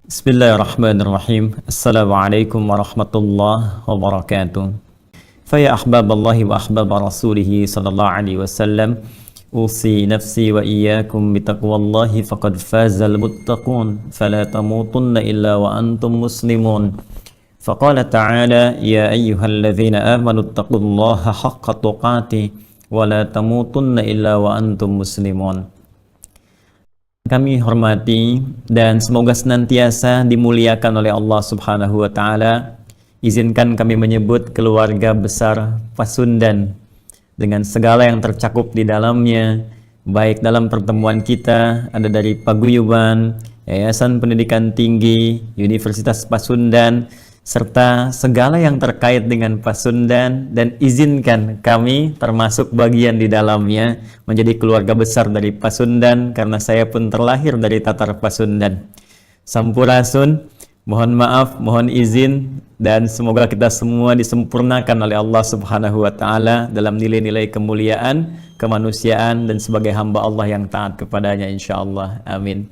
Bismillahirrahmanirrahim. Assalamualaikum warahmatullahi wabarakatuh. Faya ahbaballahi wa ahbab rasulihi sallallahu alaihi wasallam, usi nafsi wa iyyakum bitaqwallahi faqad fazal muttaqun, fala tamutunna illa wa antum muslimun. Faqala ta'ala, ya ayyuhalladzina amanu taqullaha haqqa tuqatih wa la tamutunna illa wa antum muslimun. Kami hormati dan semoga senantiasa dimuliakan oleh Allah Subhanahu wa Ta'ala. Izinkan kami menyebut keluarga besar Pasundan dengan segala yang tercakup di dalamnya, baik dalam pertemuan kita ada dari Paguyuban, Yayasan Pendidikan Tinggi, Universitas Pasundan, serta segala yang terkait dengan Pasundan, dan izinkan kami termasuk bagian di dalamnya menjadi keluarga besar dari Pasundan, karena saya pun terlahir dari Tatar Pasundan. Sampurasun, mohon maaf, mohon izin, dan semoga kita semua disempurnakan oleh Allah Subhanahu wa Ta'ala dalam nilai-nilai kemuliaan, kemanusiaan, dan sebagai hamba Allah yang taat kepadanya, insyaallah. Amin.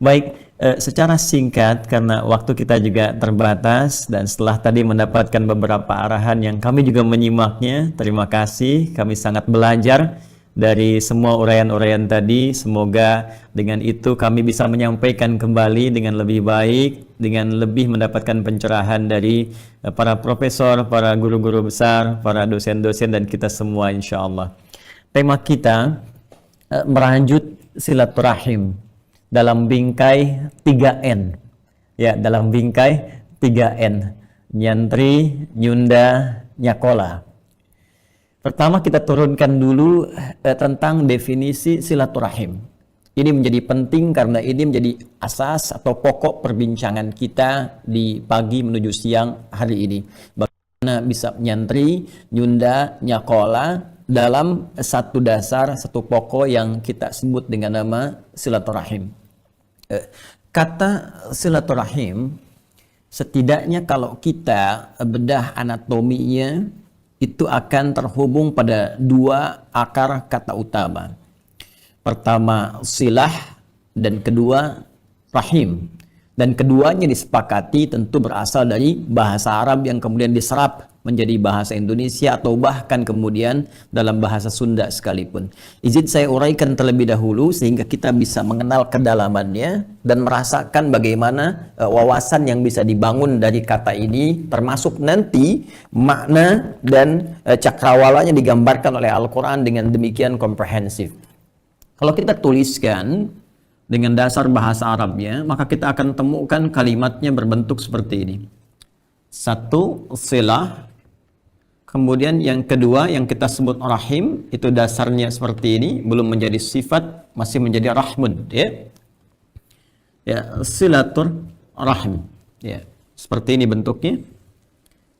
Baik, secara singkat karena waktu kita juga terbatas, dan setelah tadi mendapatkan beberapa arahan yang kami juga menyimaknya, terima kasih, kami sangat belajar dari semua uraian-uraian tadi. Semoga dengan itu kami bisa menyampaikan kembali dengan lebih baik, dengan lebih mendapatkan pencerahan dari para profesor, para guru-guru besar, para dosen-dosen, dan kita semua insyaallah. Tema kita melanjut silaturahim dalam bingkai 3N. Ya, dalam bingkai 3N. Nyantri, Nyunda, Nyakola. Pertama kita turunkan dulu tentang definisi silaturahim. Ini menjadi penting karena ini menjadi asas atau pokok perbincangan kita di pagi menuju siang hari ini. Bagaimana bisa nyantri, Nyunda, Nyakola dalam satu dasar, satu pokok yang kita sebut dengan nama silaturahim. Kata silaturahim, setidaknya kalau kita bedah anatominya, itu akan terhubung pada dua akar kata utama. Pertama silah, dan kedua rahim. Dan keduanya disepakati tentu berasal dari bahasa Arab yang kemudian diserap menjadi bahasa Indonesia atau bahkan kemudian dalam bahasa Sunda sekalipun. Izin saya uraikan terlebih dahulu sehingga kita bisa mengenal kedalamannya dan merasakan bagaimana wawasan yang bisa dibangun dari kata ini, termasuk nanti makna dan cakrawalanya digambarkan oleh Al-Quran dengan demikian komprehensif. Kalau kita tuliskan dengan dasar bahasa Arabnya, maka kita akan temukan kalimatnya berbentuk seperti ini. Satu, silah. Kemudian yang kedua yang kita sebut rahim, itu dasarnya seperti ini, belum menjadi sifat, masih menjadi rahmun, ya. Ya, silatur rahim. Ya, seperti ini bentuknya.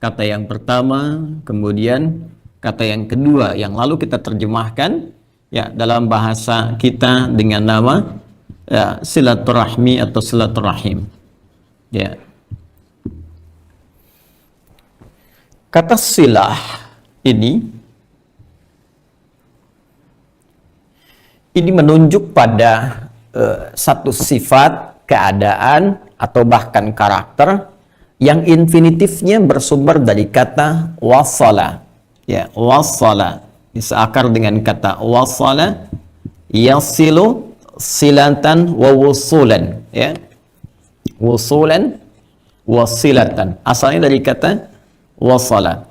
Kata yang pertama, kemudian kata yang kedua yang lalu kita terjemahkan ya dalam bahasa kita dengan nama ya, silaturahmi atau silaturahim. Ya. Kata silah ini menunjuk pada satu sifat, keadaan, atau bahkan karakter yang infinitifnya bersumber dari kata wasala. Ya, wasala diseakar dengan kata wasala, yasilu, silatan wa wusulan, ya. Wusulan wasilatan. Asalnya dari kata wasala,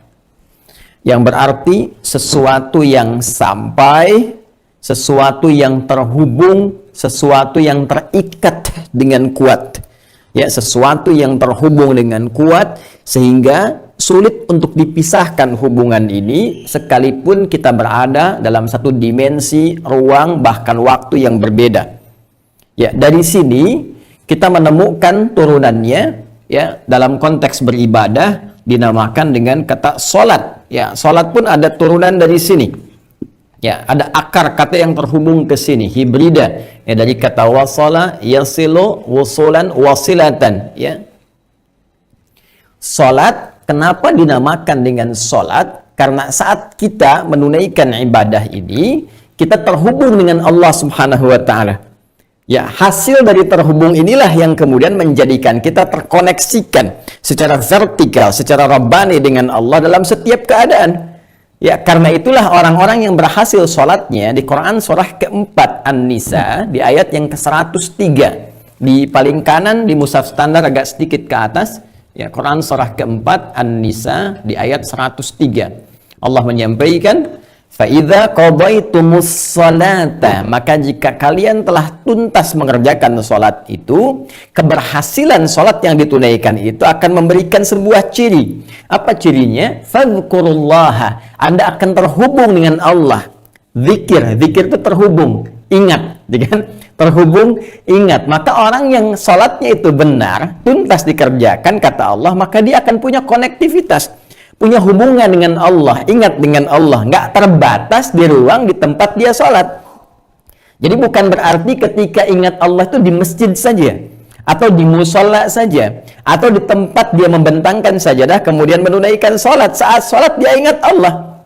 yang berarti sesuatu yang sampai, sesuatu yang terhubung, sesuatu yang terikat dengan kuat. Ya, sesuatu yang terhubung dengan kuat sehingga sulit untuk dipisahkan hubungan ini sekalipun kita berada dalam satu dimensi, ruang, bahkan waktu yang berbeda. Ya, dari sini kita menemukan turunannya ya dalam konteks beribadah dinamakan dengan kata solat. Ya, solat pun ada turunan dari sini. Ya, ada akar kata yang terhubung ke sini, hibrida. Ya, dari kata wasala, yasilu, wusulan, wasilatan. Ya. Solat, kenapa dinamakan dengan solat? Karena saat kita menunaikan ibadah ini, kita terhubung dengan Allah Subhanahu wa Ta'ala. Ya, hasil dari terhubung inilah yang kemudian menjadikan kita terkoneksikan secara vertikal, secara rabbani dengan Allah dalam setiap keadaan. Ya, karena itulah orang-orang yang berhasil sholatnya di Quran surah keempat An-Nisa di ayat yang ke-103. Di paling kanan di mushaf standar agak sedikit ke atas, ya, Quran surah keempat An-Nisa di ayat 103. Allah menyampaikan, فَإِذَا قَضَيْتُمُ الصَّلَاةَ, maka jika kalian telah tuntas mengerjakan sholat itu, keberhasilan sholat yang ditunaikan itu akan memberikan sebuah ciri. Apa cirinya? فَذْكُرُوا, Anda akan terhubung dengan Allah. Zikir itu terhubung, ingat, kan? Terhubung, ingat. Maka orang yang sholatnya itu benar, tuntas dikerjakan, kata Allah, maka dia akan punya konektivitas, punya hubungan dengan Allah, ingat dengan Allah, nggak terbatas di ruang di tempat dia sholat. Jadi bukan berarti ketika ingat Allah itu di masjid saja, atau di musola saja, atau di tempat dia membentangkan sajadah kemudian menunaikan sholat. Saat sholat dia ingat Allah,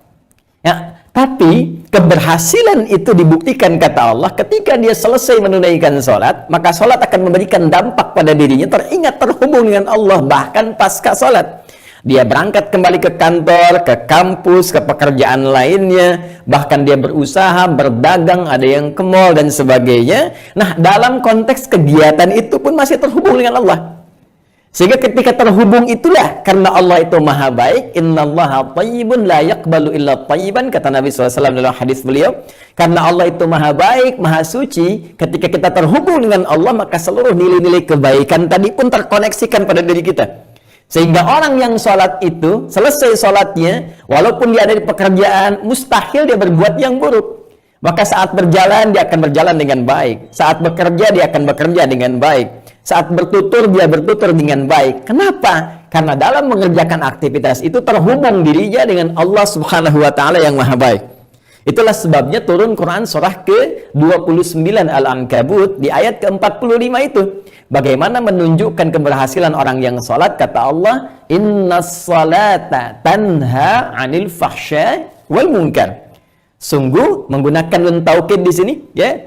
ya. Tapi keberhasilan itu dibuktikan, kata Allah, ketika dia selesai menunaikan sholat, maka sholat akan memberikan dampak pada dirinya, teringat, terhubung dengan Allah bahkan pasca sholat. Dia berangkat kembali ke kantor, ke kampus, ke pekerjaan lainnya, bahkan dia berusaha, berdagang, ada yang ke mall dan sebagainya. Nah, dalam konteks kegiatan itu pun masih terhubung dengan Allah. Sehingga ketika terhubung itulah, karena Allah itu maha baik, innallaha thayyibun la yaqbalu illa thayyiban, kata Nabi SAW dalam hadis beliau. Karena Allah itu maha baik, maha suci, ketika kita terhubung dengan Allah, maka seluruh nilai-nilai kebaikan tadi pun terkoneksikan pada diri kita. Sehingga orang yang sholat itu, selesai sholatnya, walaupun dia ada di pekerjaan, mustahil dia berbuat yang buruk. Maka saat berjalan, dia akan berjalan dengan baik. Saat bekerja, dia akan bekerja dengan baik. Saat bertutur, dia bertutur dengan baik. Kenapa? Karena dalam mengerjakan aktivitas itu terhubung dirinya dengan Allah Subhanahu wa Ta'ala yang maha baik. Itulah sebabnya turun Quran surah ke-29 Al-Ankabut di ayat ke-45 itu. Bagaimana menunjukkan keberhasilan orang yang sholat, kata Allah, innas salata tanha 'anil fahsya wal munkar. Sungguh menggunakan nun taukid di sini, ya,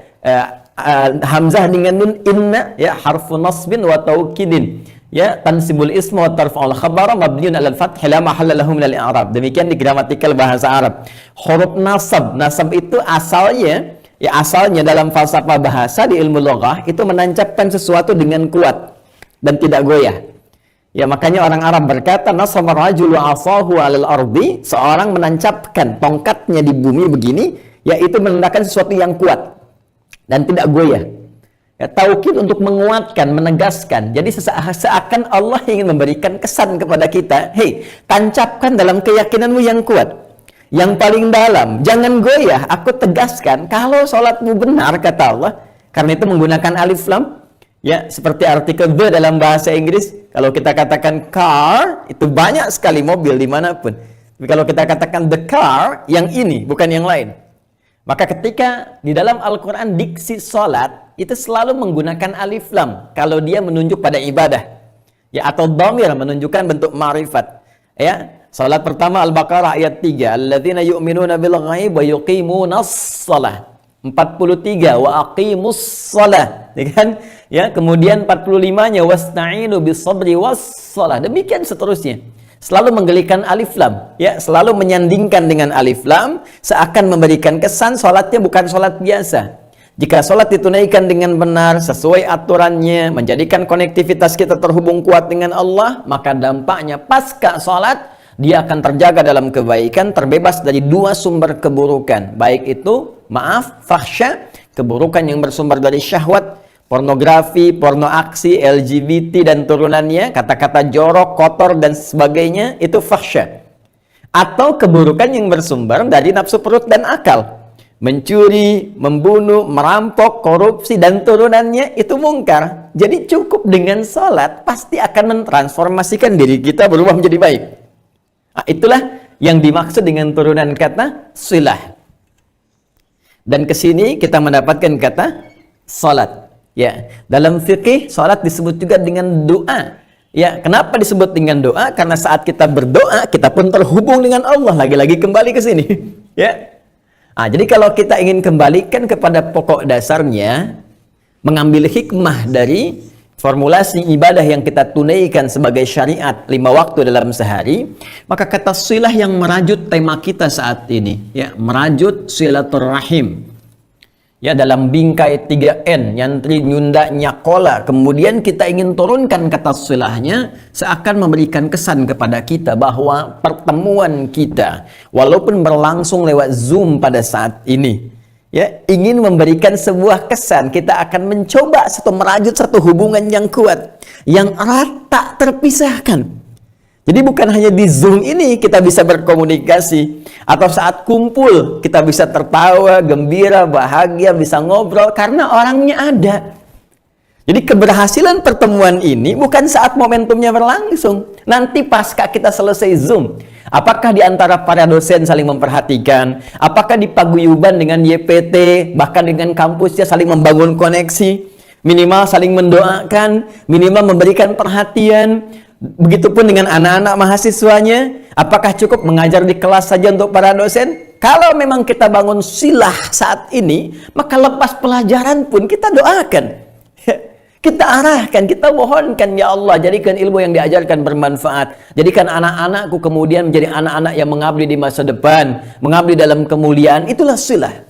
hamzah dengan nun inna, ya, harfu nasbin wa taukidin, ya, tansibul isma wa tarfa'ul khabara mabniun 'alal fath la mahalla lahu minal i'rab. Demikian di gramatikal bahasa Arab. Huruf nasab itu asalnya, ya, asalnya dalam falsafah bahasa di ilmu loghah itu menancapkan sesuatu dengan kuat dan tidak goyah. Ya, makanya orang Arab berkata, nasaba rajulu asahu 'alal ardi, seorang menancapkan tongkatnya di bumi begini, yaitu menandakan sesuatu yang kuat dan tidak goyah. Ya, taukid untuk menguatkan, menegaskan. Jadi seakan Allah ingin memberikan kesan kepada kita, hei, tancapkan dalam keyakinanmu yang kuat, yang paling dalam, jangan goyah. Aku tegaskan, kalau sholatmu benar, kata Allah. Karena itu menggunakan alif lam, ya, seperti artikel the dalam bahasa Inggris. Kalau kita katakan car, itu banyak sekali mobil dimanapun. Tapi kalau kita katakan the car, yang ini, bukan yang lain. Maka ketika di dalam Al-Quran diksi sholat, itu selalu menggunakan alif lam kalau dia menunjuk pada ibadah, ya, atau dhamir menunjukkan bentuk ma'rifat, ya. Salat pertama Al-Baqarah ayat 3, alladzina yu'minuna bil ghaib wa yuqimunas shalah. 43, wa aqimus shalah, ya kan? Ya, kemudian 45-nya wasta'inu bis sabri was shalah. Demikian seterusnya. Selalu menggelikan alif lam, ya, selalu menyandingkan dengan alif lam, seakan memberikan kesan salatnya bukan salat biasa. Jika sholat ditunaikan dengan benar, sesuai aturannya, menjadikan konektivitas kita terhubung kuat dengan Allah, maka dampaknya pasca sholat, dia akan terjaga dalam kebaikan, terbebas dari dua sumber keburukan. Baik itu, fahsya, keburukan yang bersumber dari syahwat, pornografi, porno aksi, LGBT dan turunannya, kata-kata jorok, kotor dan sebagainya, itu fahsya. Atau keburukan yang bersumber dari nafsu perut dan akal. Mencuri, membunuh, merampok, korupsi, dan turunannya itu mungkar. Jadi cukup dengan sholat, pasti akan mentransformasikan diri kita berubah menjadi baik. Nah, itulah yang dimaksud dengan turunan kata silah. Dan kesini kita mendapatkan kata sholat. Ya, dalam fikih, sholat disebut juga dengan doa. Ya, kenapa disebut dengan doa? Karena saat kita berdoa, kita pun terhubung dengan Allah. Lagi-lagi kembali ke sini. Ya. Nah, jadi kalau kita ingin kembalikan kepada pokok dasarnya, mengambil hikmah dari formulasi ibadah yang kita tunaikan sebagai syariat 5 waktu dalam sehari, maka kata silah yang merajut tema kita saat ini, ya, merajut silaturrahim. Ya, dalam bingkai 3N, nyantri, nyunda, nyakola. Kemudian kita ingin turunkan kata silahnya seakan memberikan kesan kepada kita bahwa pertemuan kita, walaupun berlangsung lewat Zoom pada saat ini, ya, ingin memberikan sebuah kesan. Kita akan mencoba merajut satu hubungan yang kuat, yang erat tak terpisahkan. Jadi bukan hanya di Zoom ini kita bisa berkomunikasi, atau saat kumpul kita bisa tertawa, gembira, bahagia, bisa ngobrol karena orangnya ada. Jadi keberhasilan pertemuan ini bukan saat momentumnya berlangsung. Nanti pasca kita selesai Zoom, apakah di antara para dosen saling memperhatikan, apakah di paguyuban dengan YPT, bahkan dengan kampusnya saling membangun koneksi, minimal saling mendoakan, minimal memberikan perhatian. Begitupun dengan anak-anak mahasiswanya, apakah cukup mengajar di kelas saja untuk para dosen? Kalau memang kita bangun silah saat ini, maka lepas pelajaran pun kita doakan, kita arahkan, kita mohonkan, ya Allah, jadikan ilmu yang diajarkan bermanfaat, jadikan anak-anakku kemudian menjadi anak-anak yang mengabdi di masa depan, mengabdi dalam kemuliaan. Itulah silah.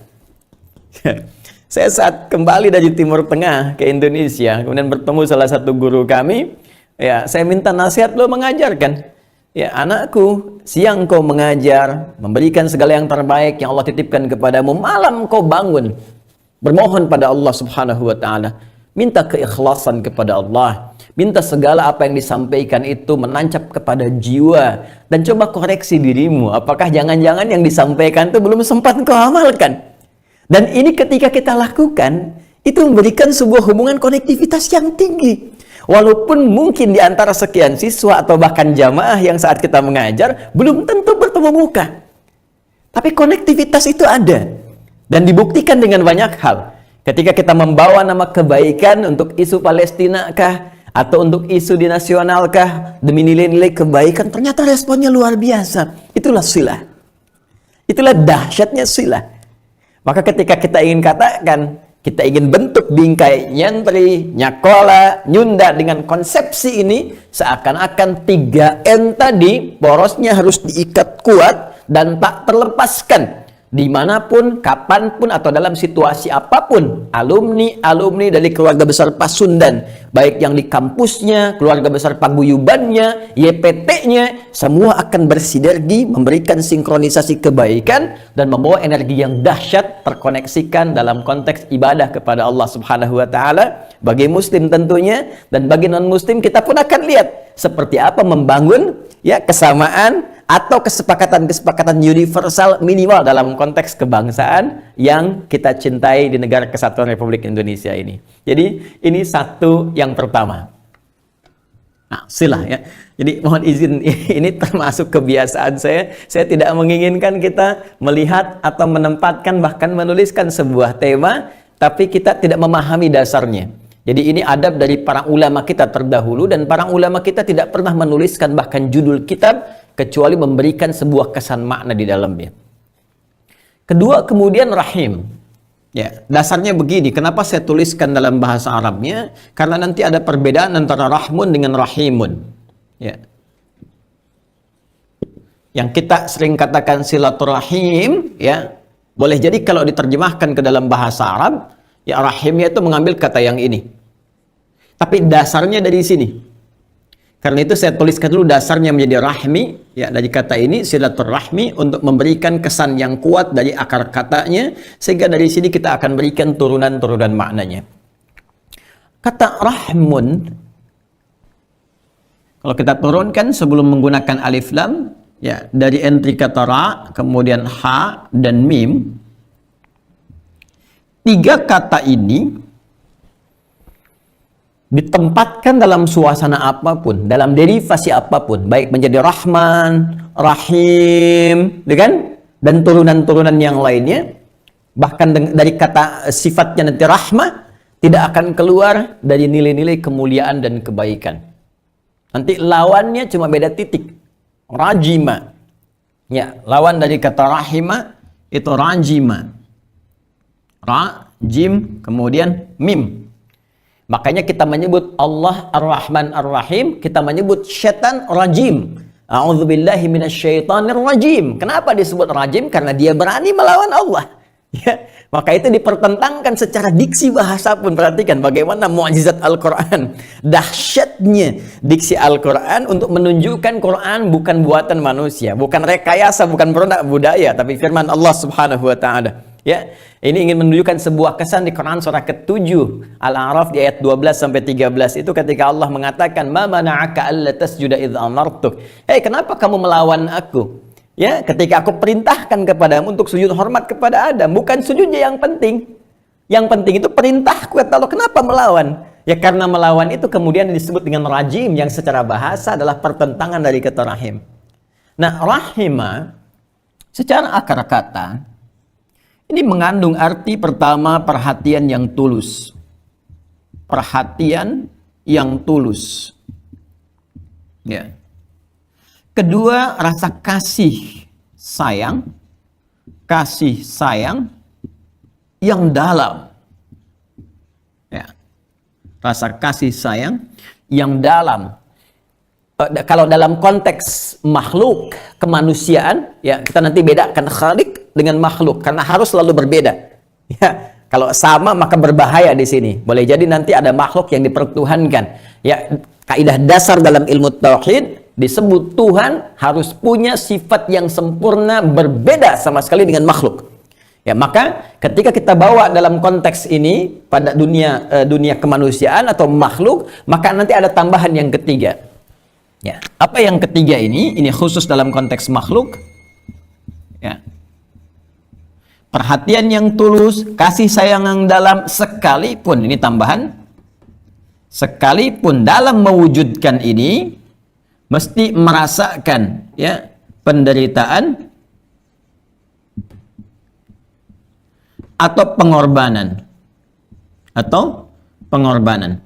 Saya saat kembali dari Timur Tengah ke Indonesia, kemudian bertemu salah satu guru kami. Ya, saya minta nasihat, lo mengajarkan. Ya, anakku, siang kau mengajar, memberikan segala yang terbaik yang Allah titipkan kepadamu. Malam kau bangun, bermohon pada Allah Subhanahu wa Ta'ala. Minta keikhlasan kepada Allah. Minta segala apa yang disampaikan itu menancap kepada jiwa. Dan coba koreksi dirimu. Apakah jangan-jangan yang disampaikan itu belum sempat kau amalkan? Dan ini ketika kita lakukan, itu memberikan sebuah hubungan konektivitas yang tinggi. Walaupun mungkin di antara sekian siswa atau bahkan jamaah yang saat kita mengajar belum tentu bertemu muka, tapi konektivitas itu ada dan dibuktikan dengan banyak hal. Ketika kita membawa nama kebaikan untuk isu Palestina kah, atau untuk isu di nasional kah, demi nilai-nilai kebaikan, ternyata responnya luar biasa. Itulah silah, itulah dahsyatnya silah. Maka ketika kita ingin katakan, kita ingin bentuk bingkai nyantri, nyakola, nyunda dengan konsepsi ini, seakan-akan 3N tadi porosnya harus diikat kuat dan tak terlepaskan. Dimanapun, kapanpun, atau dalam situasi apapun, alumni dari keluarga besar Pasundan, baik yang di kampusnya, keluarga besar paguyubannya, YPT-nya, semua akan bersinergi, memberikan sinkronisasi kebaikan, dan membawa energi yang dahsyat, terkoneksikan dalam konteks ibadah kepada Allah Subhanahu wa Ta'ala, bagi muslim tentunya, dan bagi non-muslim kita pun akan lihat seperti apa membangun, ya, kesamaan atau kesepakatan-kesepakatan universal minimal dalam konteks kebangsaan yang kita cintai di negara kesatuan Republik Indonesia ini. Jadi ini satu yang pertama. Nah, silah, ya. Jadi mohon izin, ini termasuk kebiasaan saya. Saya tidak menginginkan kita melihat atau menempatkan bahkan menuliskan sebuah tema, tapi kita tidak memahami dasarnya. Jadi ini adab dari para ulama kita terdahulu, dan para ulama kita tidak pernah menuliskan bahkan judul kitab kecuali memberikan sebuah kesan makna di dalamnya. Kedua, kemudian rahim. Ya, dasarnya begini, kenapa saya tuliskan dalam bahasa Arabnya? Karena nanti ada perbedaan antara rahmun dengan rahimun. Ya. Yang kita sering katakan silaturahim, ya, boleh jadi kalau diterjemahkan ke dalam bahasa Arab, ya, rahimnya itu mengambil kata yang ini. Tapi dasarnya dari sini. Karena itu saya tuliskan dulu dasarnya menjadi rahmi, ya, dari kata ini silaturahmi, untuk memberikan kesan yang kuat dari akar katanya, sehingga dari sini kita akan berikan turunan-turunan maknanya. Kata rahmun, kalau kita turunkan sebelum menggunakan alif lam, ya, dari entry kata ra, kemudian ha dan mim, 3 kata ini ditempatkan dalam suasana apapun, dalam derivasi apapun, baik menjadi Rahman, Rahim, dan turunan-turunan yang lainnya, bahkan dari kata sifatnya nanti rahmah, tidak akan keluar dari nilai-nilai kemuliaan dan kebaikan. Nanti lawannya cuma beda titik, rajima. Ya, lawan dari kata rahima itu rajima. Ra, jim, kemudian mim. Makanya kita menyebut Allah Ar-Rahman Ar-Rahim, kita menyebut syaitan rajim. A'udzubillahi minasyaitonir rajim. Kenapa disebut rajim? Karena dia berani melawan Allah. Ya, maka itu dipertentangkan secara diksi bahasa pun. Perhatikan bagaimana mukjizat Al-Quran, dahsyatnya diksi Al-Quran untuk menunjukkan Quran bukan buatan manusia, bukan rekayasa, bukan produk budaya, tapi firman Allah Subhanahu wa taala. Ya, ini ingin menunjukkan sebuah kesan di Quran surah ke-7 Al-A'raf di ayat 12 sampai 13 itu ketika Allah mengatakan ma mana'aka alla tasjuda idz amartuk. Hei, kenapa kamu melawan aku? Ya, ketika aku perintahkan kepadamu untuk sujud hormat kepada Adam, bukan sujudnya yang penting. Yang penting itu perintahku, kata Allah. Kenapa melawan? Ya karena melawan itu kemudian disebut dengan rajim, yang secara bahasa adalah pertentangan dari kata rahim. Nah, rahimah secara akar kata ini mengandung arti pertama perhatian yang tulus. Perhatian yang tulus. Ya. Kedua, rasa kasih sayang yang dalam. Ya. Rasa kasih sayang yang dalam. Kalau dalam konteks makhluk, kemanusiaan, ya kita nanti bedakan khalik dengan makhluk karena harus selalu berbeda. Ya, kalau sama maka berbahaya di sini. Boleh jadi nanti ada makhluk yang dipertuhankan. Ya, kaidah dasar dalam ilmu tauhid disebut Tuhan harus punya sifat yang sempurna, berbeda sama sekali dengan makhluk. Ya, maka ketika kita bawa dalam konteks ini pada dunia kemanusiaan atau makhluk, maka nanti ada tambahan yang ketiga. Ya, apa yang ketiga ini? Ini khusus dalam konteks makhluk. Ya. Perhatian yang tulus, kasih sayang yang dalam, sekalipun ini tambahan, sekalipun dalam mewujudkan ini mesti merasakan ya penderitaan atau pengorbanan.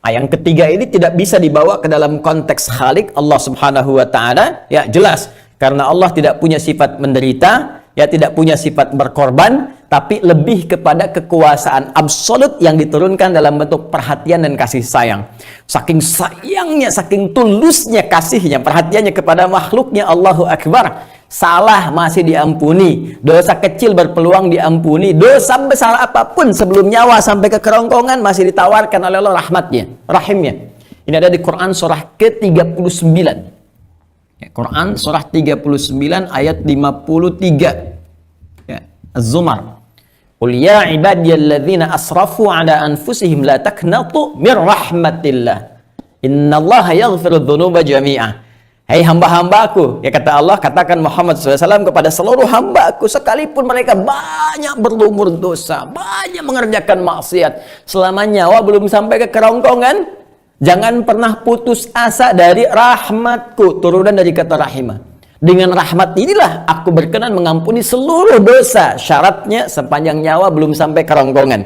Nah, yang ketiga ini tidak bisa dibawa ke dalam konteks khalik Allah Subhanahu wa taala, ya jelas karena Allah tidak punya sifat menderita, ya tidak punya sifat berkorban, tapi lebih kepada kekuasaan absolut yang diturunkan dalam bentuk perhatian dan kasih sayang. Saking sayangnya, saking tulusnya kasihnya, perhatiannya kepada makhluknya, Allahu Akbar. Salah masih diampuni, dosa kecil berpeluang diampuni, dosa besar apapun sebelum nyawa sampai ke kerongkongan masih ditawarkan oleh Allah rahmatnya, rahimnya. Ini ada di Quran surah ke-39. Ya, Quran surah 39 ayat 53. Ya, Az-Zumar. Qul ya ibadiyalladzina asrafu ala anfusihim la taqnatu mir rahmatillah. Innallaha yaghfiru dzunuba jami'a. Hai hamba-hambaku, ya kata Allah, katakan Muhammad SAW kepada seluruh hambaku, sekalipun mereka banyak berlumur dosa, banyak mengerjakan maksiat, selama nyawa belum sampai ke kerongkongan, jangan pernah putus asa dari rahmatku, turunan dari kata rahimah. Dengan rahmat inilah aku berkenan mengampuni seluruh dosa, syaratnya sepanjang nyawa belum sampai kerongkongan.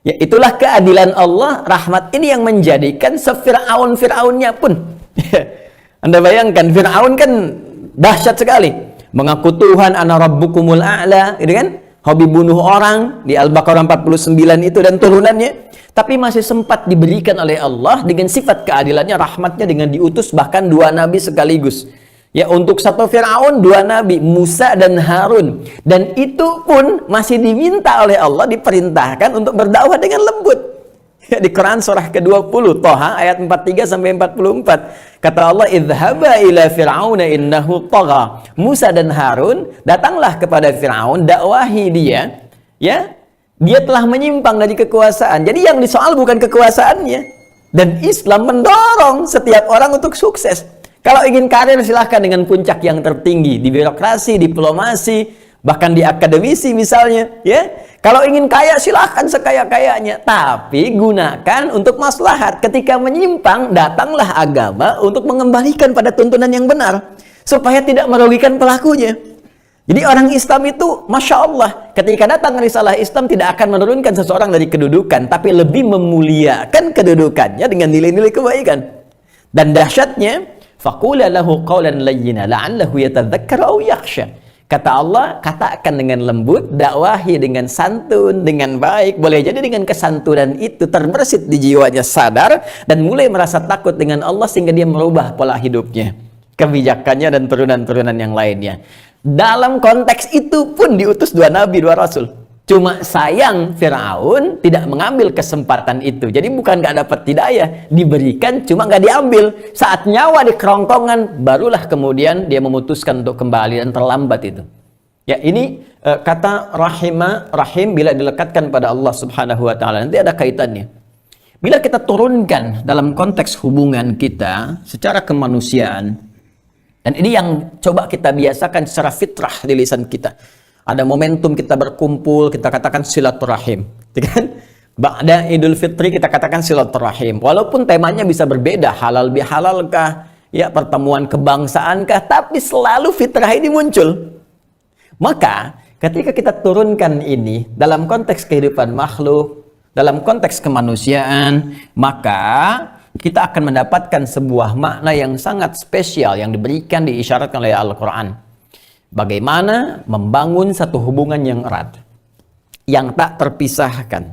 Ya itulah keadilan Allah, rahmat ini yang menjadikan Fir'aunnya pun Anda bayangkan, Fir'aun kan dahsyat sekali. Mengaku Tuhan, ana rabbukumul a'la, gitu kan? Hobi bunuh orang, di Al-Baqarah 49 itu dan turunannya. Tapi masih sempat diberikan oleh Allah dengan sifat keadilannya, rahmatnya dengan diutus bahkan 2 nabi sekaligus. Ya, untuk satu Fir'aun 2 nabi, Musa dan Harun. Dan itu pun masih diminta oleh Allah, diperintahkan untuk berdakwah dengan lembut. Di Quran surah ke-20 Thaha ayat 43 sampai 44 kata Allah, idhhaba ila fir'auna innahu tagha. Musa dan Harun datanglah kepada Fir'aun, dakwahi dia, ya dia telah menyimpang dari kekuasaan. Jadi yang disoal bukan kekuasaannya, dan Islam mendorong setiap orang untuk sukses. Kalau ingin karir silahkan dengan puncak yang tertinggi di birokrasi, diplomasi, bahkan di akademisi misalnya, ya. Kalau ingin kaya silahkan sekaya-kayanya, tapi gunakan untuk maslahat. Ketika menyimpang, datanglah agama untuk mengembalikan pada tuntunan yang benar supaya tidak merugikan pelakunya. Jadi orang Islam itu, Masya Allah, ketika datang risalah Islam tidak akan menurunkan seseorang dari kedudukan, tapi lebih memuliakan kedudukannya dengan nilai-nilai kebaikan. Dan dahsyatnya, faqula lahu qawlan layyina la'allahu yatadzakkar aw yakhsha. Kata Allah, katakan dengan lembut, dakwahi dengan santun, dengan baik. Boleh jadi dengan kesantunan itu terbersit di jiwanya, sadar dan mulai merasa takut dengan Allah sehingga dia merubah pola hidupnya, kebijakannya dan turunan-turunan yang lainnya. Dalam konteks itu pun diutus 2 nabi, 2 rasul. Cuma sayang Firaun tidak mengambil kesempatan itu. Jadi bukan nggak dapat hidayah, diberikan cuma nggak diambil. Saat nyawa di kerongkongan, barulah kemudian dia memutuskan untuk kembali dan terlambat itu. Ya, ini kata rahim bila dilekatkan pada Allah Subhanahu wa taala nanti ada kaitannya. Bila kita turunkan dalam konteks hubungan kita secara kemanusiaan, dan ini yang coba kita biasakan secara fitrah di lisan kita. Ada momentum kita berkumpul, kita katakan silaturahim, kan? Ba'da Idul Fitri kita katakan silaturahim. Walaupun temanya bisa berbeda, halal bihalalkah, ya pertemuan kebangsaankah, tapi selalu fitrah ini muncul. Maka ketika kita turunkan ini dalam konteks kehidupan makhluk, dalam konteks kemanusiaan, maka kita akan mendapatkan sebuah makna yang sangat spesial yang diberikan, diisyaratkan oleh Al-Quran. Bagaimana membangun satu hubungan yang erat, yang tak terpisahkan,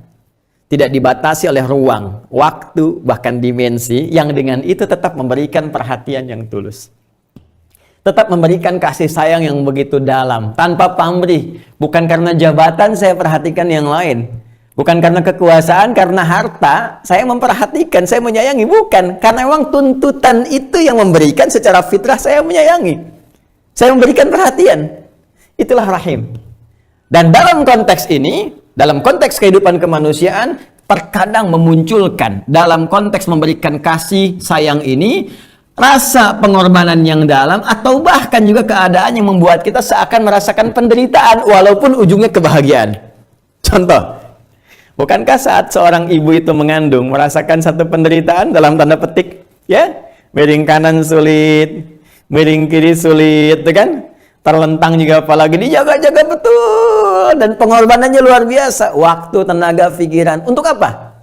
tidak dibatasi oleh ruang, waktu, bahkan dimensi, yang dengan itu tetap memberikan perhatian yang tulus. Tetap memberikan kasih sayang yang begitu dalam, tanpa pamrih. Bukan karena jabatan saya perhatikan yang lain. Bukan karena kekuasaan, karena harta, saya memperhatikan, saya menyayangi. Bukan, karena memang tuntutan itu yang memberikan secara fitrah saya menyayangi. Saya memberikan perhatian. Itulah rahim. Dan dalam konteks ini, dalam konteks kehidupan kemanusiaan, terkadang memunculkan dalam konteks memberikan kasih sayang ini, rasa pengorbanan yang dalam, atau bahkan juga keadaan yang membuat kita seakan merasakan penderitaan, walaupun ujungnya kebahagiaan. Contoh, bukankah saat seorang ibu itu mengandung, merasakan satu penderitaan dalam tanda petik, ya? Miring kanan sulit, miring kiri sulit, kan? Terlentang juga apalagi dijaga-jaga betul dan pengorbanannya luar biasa. Waktu, tenaga, pikiran. Untuk apa?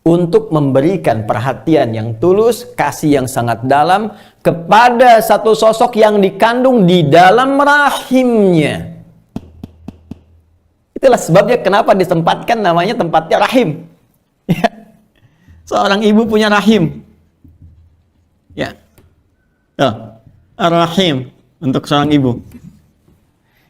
Untuk memberikan perhatian yang tulus, kasih yang sangat dalam kepada satu sosok yang dikandung di dalam rahimnya. Itulah sebabnya kenapa ditempatkan namanya tempatnya rahim. Ya. Seorang ibu punya rahim. Ya. Rahim untuk seorang ibu.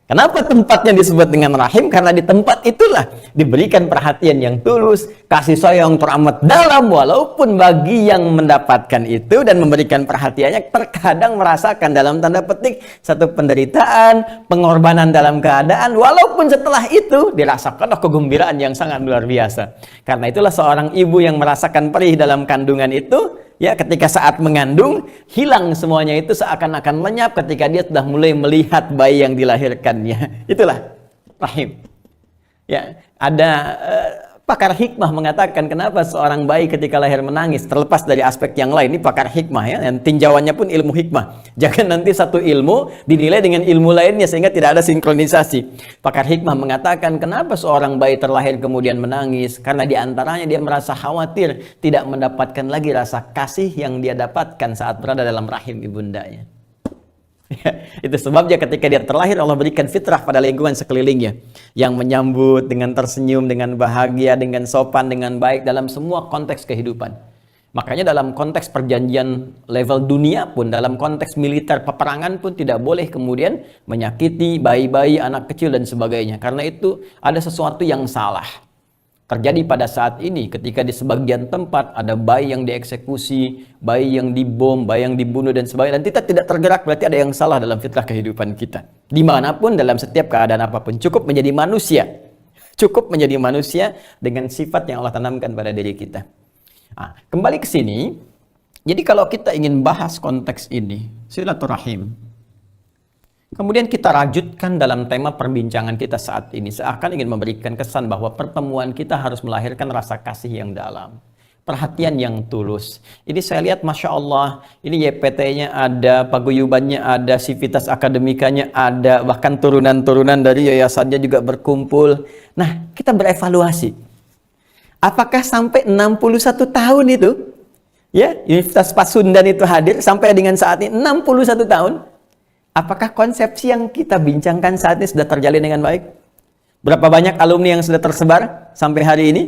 Kenapa tempatnya disebut dengan rahim? Karena di tempat itulah diberikan perhatian yang tulus, kasih sayang teramat dalam, walaupun bagi yang mendapatkan itu dan memberikan perhatiannya terkadang merasakan dalam tanda petik satu penderitaan, pengorbanan dalam keadaan, walaupun setelah itu dirasakan kegembiraan yang sangat luar biasa. Karena itulah seorang ibu yang merasakan perih dalam kandungan itu, ya, ketika saat mengandung, hilang semuanya itu seakan-akan lenyap ketika dia sudah mulai melihat bayi yang dilahirkannya. Itulah rahim. Ya, ada pakar hikmah mengatakan kenapa seorang bayi ketika lahir menangis, terlepas dari aspek yang lain. Ini pakar hikmah, ya, dan tinjauannya pun ilmu hikmah. Jangan nanti satu ilmu dinilai dengan ilmu lainnya sehingga tidak ada sinkronisasi. Pakar hikmah mengatakan kenapa seorang bayi terlahir kemudian menangis? Karena diantaranya dia merasa khawatir tidak mendapatkan lagi rasa kasih yang dia dapatkan saat berada dalam rahim ibundanya. Itu sebabnya ketika dia terlahir, Allah berikan fitrah pada lingkungan sekelilingnya yang menyambut dengan tersenyum, dengan bahagia, dengan sopan, dengan baik dalam semua konteks kehidupan. Makanya dalam konteks perjanjian level dunia pun, dalam konteks militer peperangan pun tidak boleh kemudian menyakiti bayi-bayi, anak kecil dan sebagainya. Karena itu ada sesuatu yang salah terjadi pada saat ini ketika di sebagian tempat ada bayi yang dieksekusi, bayi yang dibom, bayi yang dibunuh dan sebagainya, dan kita tidak tergerak, berarti ada yang salah dalam fitrah kehidupan kita. Dimanapun, dalam setiap keadaan apapun, cukup menjadi manusia. Cukup menjadi manusia dengan sifat yang Allah tanamkan pada diri kita. Nah, kembali ke sini, jadi kalau kita ingin bahas konteks ini, silaturahim, kemudian kita rajutkan dalam tema perbincangan kita saat ini, seakan ingin memberikan kesan bahwa pertemuan kita harus melahirkan rasa kasih yang dalam, perhatian yang tulus. Ini saya lihat Masya Allah, ini YPT-nya ada, paguyubannya ada, sivitas akademikanya ada, bahkan turunan-turunan dari yayasannya juga berkumpul. Nah, kita berevaluasi. Apakah sampai 61 tahun itu, ya, Universitas Pasundan itu hadir sampai dengan saat ini 61 tahun? Apakah konsepsi yang kita bincangkan saat ini sudah terjalin dengan baik? Berapa banyak alumni yang sudah tersebar sampai hari ini?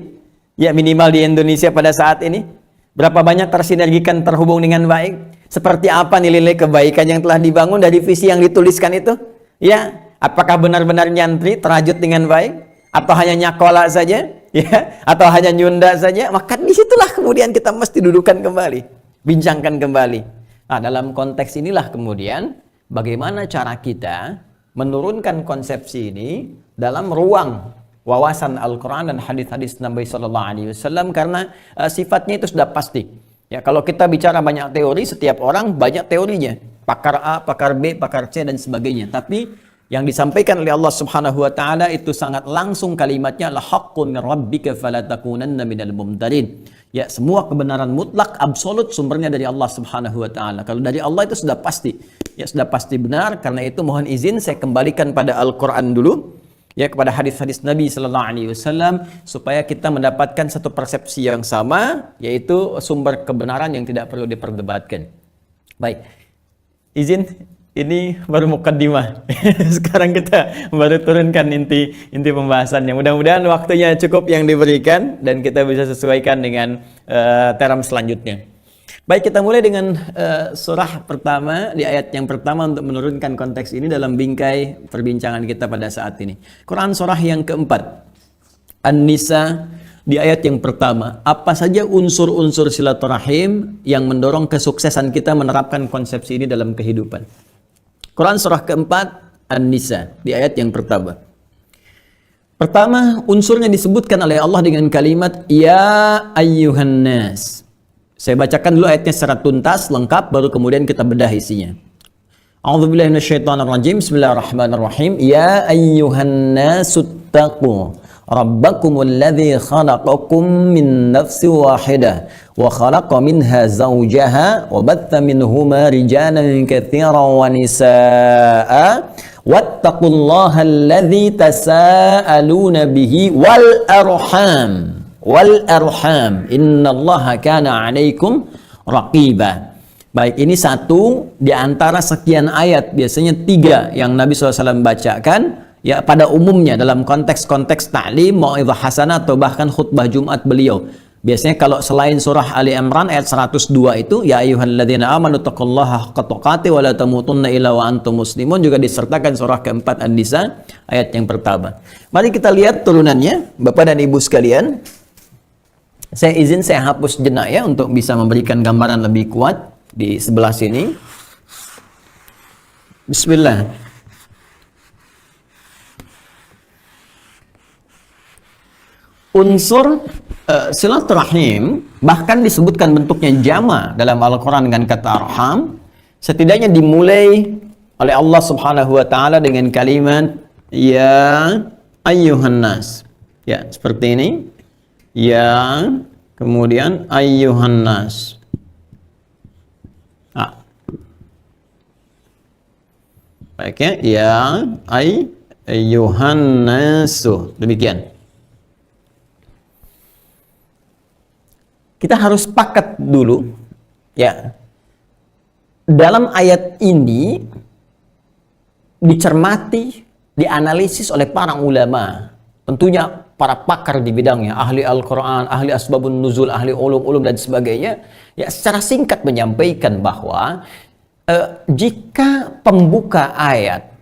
Ya, minimal di Indonesia pada saat ini. Berapa banyak tersinergikan, terhubung dengan baik? Seperti apa nilai kebaikan yang telah dibangun dari visi yang dituliskan itu? Ya, apakah benar-benar nyantri, terajut dengan baik? Atau hanya nyakola saja? Ya, atau hanya nyunda saja? Maka disitulah kemudian kita mesti dudukan kembali, bincangkan kembali. Nah, dalam konteks inilah kemudian bagaimana cara kita menurunkan konsepsi ini dalam ruang wawasan Al-Quran dan hadis-hadis Nabi Sallallahu Alaihi Wasallam, karena sifatnya itu sudah pasti. Ya, kalau kita bicara banyak teori, setiap orang banyak teorinya, pakar A, pakar B, pakar C dan sebagainya. Tapi yang disampaikan oleh Allah Subhanahu wa taala itu sangat langsung, kalimatnya la haqqun min rabbika fala takunanna minal mumtarin. Ya, semua kebenaran mutlak absolut sumbernya dari Allah Subhanahu wa taala. Kalau dari Allah itu sudah pasti. Ya, sudah pasti benar. Karena itu mohon izin saya kembalikan pada Al-Qur'an dulu, ya, kepada hadis-hadis Nabi sallallahu alaihi wasallam, supaya kita mendapatkan satu persepsi yang sama, yaitu sumber kebenaran yang tidak perlu diperdebatkan. Baik. Izin, ini baru mukaddimah. Sekarang kita baru turunkan inti pembahasannya. Mudah-mudahan waktunya cukup yang diberikan dan kita bisa sesuaikan dengan term selanjutnya. Baik, kita mulai dengan surah pertama, di ayat yang pertama untuk menurunkan konteks ini dalam bingkai perbincangan kita pada saat ini. Quran surah yang keempat, An-Nisa, di ayat yang pertama. Apa saja unsur-unsur silaturahim yang mendorong kesuksesan kita menerapkan konsepsi ini dalam kehidupan? Quran surah keempat, An-Nisa, di ayat yang pertama. Pertama, unsurnya disebutkan oleh Allah dengan kalimat Ya ayyuhan nas. Saya bacakan dulu ayatnya secara tuntas, lengkap, baru kemudian kita bedah isinya. A'udzubillahi minasyaitonirrajim. Bismillahirrahmanirrahim. Ya ayyuhan nasuttaqu rabbakumul ladzi khalaqakum min nafsin wahidah wa khalaqa minha zawjaha wa batha minhuma rijalan katsiran wa nisaa'a wattaqullaha alladzi tasaaluna bihi wal arham innallaha kana 'alaikum raqiba. Baik, ini satu di antara sekian ayat, biasanya 3 yang Nabi SAW bacakan ya pada umumnya dalam konteks-konteks ta'lim, mau'izah hasanah atau bahkan khutbah Jumat beliau. Biasanya kalau selain surah Ali Imran ayat 102 itu ya ayyuhalladzina amanu taqullaha haqqa tuqatih wa la tamutunna illa wa antum muslimun, juga disertakan surah keempat An-Nisa ayat yang pertama. Mari kita lihat turunannya, Bapak dan Ibu sekalian. Saya izin saya hapus jenak ya untuk bisa memberikan gambaran lebih kuat di sebelah sini. Bismillah. Unsur silaturahim bahkan disebutkan bentuknya jama dalam Al-Quran dengan kata arham, setidaknya dimulai oleh Allah Subhanahu wa taala dengan kalimat ya ayyuhan nas. Ya, seperti ini. Ya, kemudian ayyuhan nas. Baik ya, ya ayyuhan nasu. Demikian. Kita harus sepakat dulu ya, dalam ayat ini dicermati, dianalisis oleh para ulama, tentunya para pakar di bidangnya, ahli Al-Quran, ahli asbabun nuzul, ahli ulum-ulum dan sebagainya, ya secara singkat menyampaikan bahwa jika pembuka ayat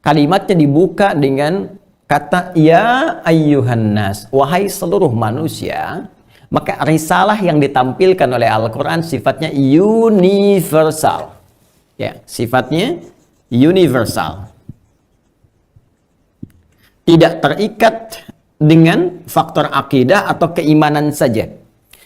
kalimatnya dibuka dengan kata ya ayyuhan nas, wahai seluruh manusia, maka risalah yang ditampilkan oleh Al-Quran sifatnya universal. Ya, sifatnya universal. Tidak terikat dengan faktor akidah atau keimanan saja.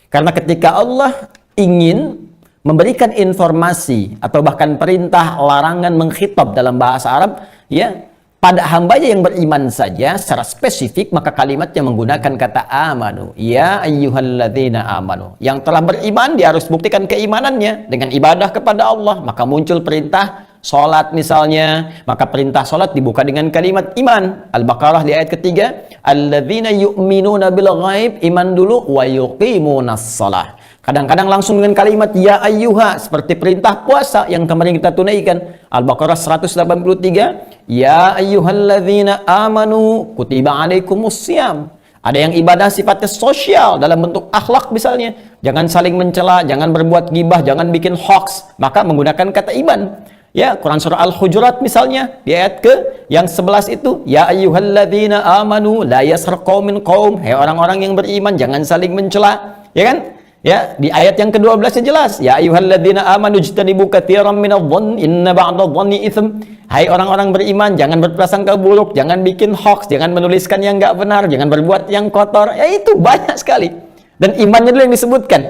Karena ketika Allah ingin memberikan informasi atau bahkan perintah, larangan, mengkhitab dalam bahasa Arab, ya, pada hambanya yang beriman saja secara spesifik, maka kalimatnya menggunakan kata amanu. Ya ayyuhalladzina amanu. Yang telah beriman dia harus buktikan keimanannya dengan ibadah kepada Allah. Maka muncul perintah salat misalnya, maka perintah salat dibuka dengan kalimat iman. Al-Baqarah di ayat ketiga, alladzina yu'minuna bil ghaib, iman dulu, wa yuqimunas shalah. Kadang-kadang langsung dengan kalimat ya ayyuha, seperti perintah puasa yang kemarin kita tunaikan. Al-Baqarah 183, ya ayyuhalladzina amanu kutiba alaikumussyam. Ada yang ibadah sifatnya sosial dalam bentuk akhlak misalnya. Jangan saling mencela, jangan berbuat gibah, jangan bikin hoax. Maka menggunakan kata iman. Ya, Quran surah Al-Hujurat misalnya di ayat yang 11 itu, ya ayyuhalladzina amanu la yaskhar qaumin qaum, hai orang-orang yang beriman jangan saling mencela, ya kan? Ya, di ayat yang ke-12 jelas, ya ayyuhalladzina amanu ijtanibu katsiran minadh-dhanni inna ba'dadh-dhanni itsm. Hai orang-orang beriman, jangan berprasangka buruk, jangan bikin hoax, jangan menuliskan yang enggak benar, jangan berbuat yang kotor. Ya itu banyak sekali. Dan imannya dulu yang disebutkan.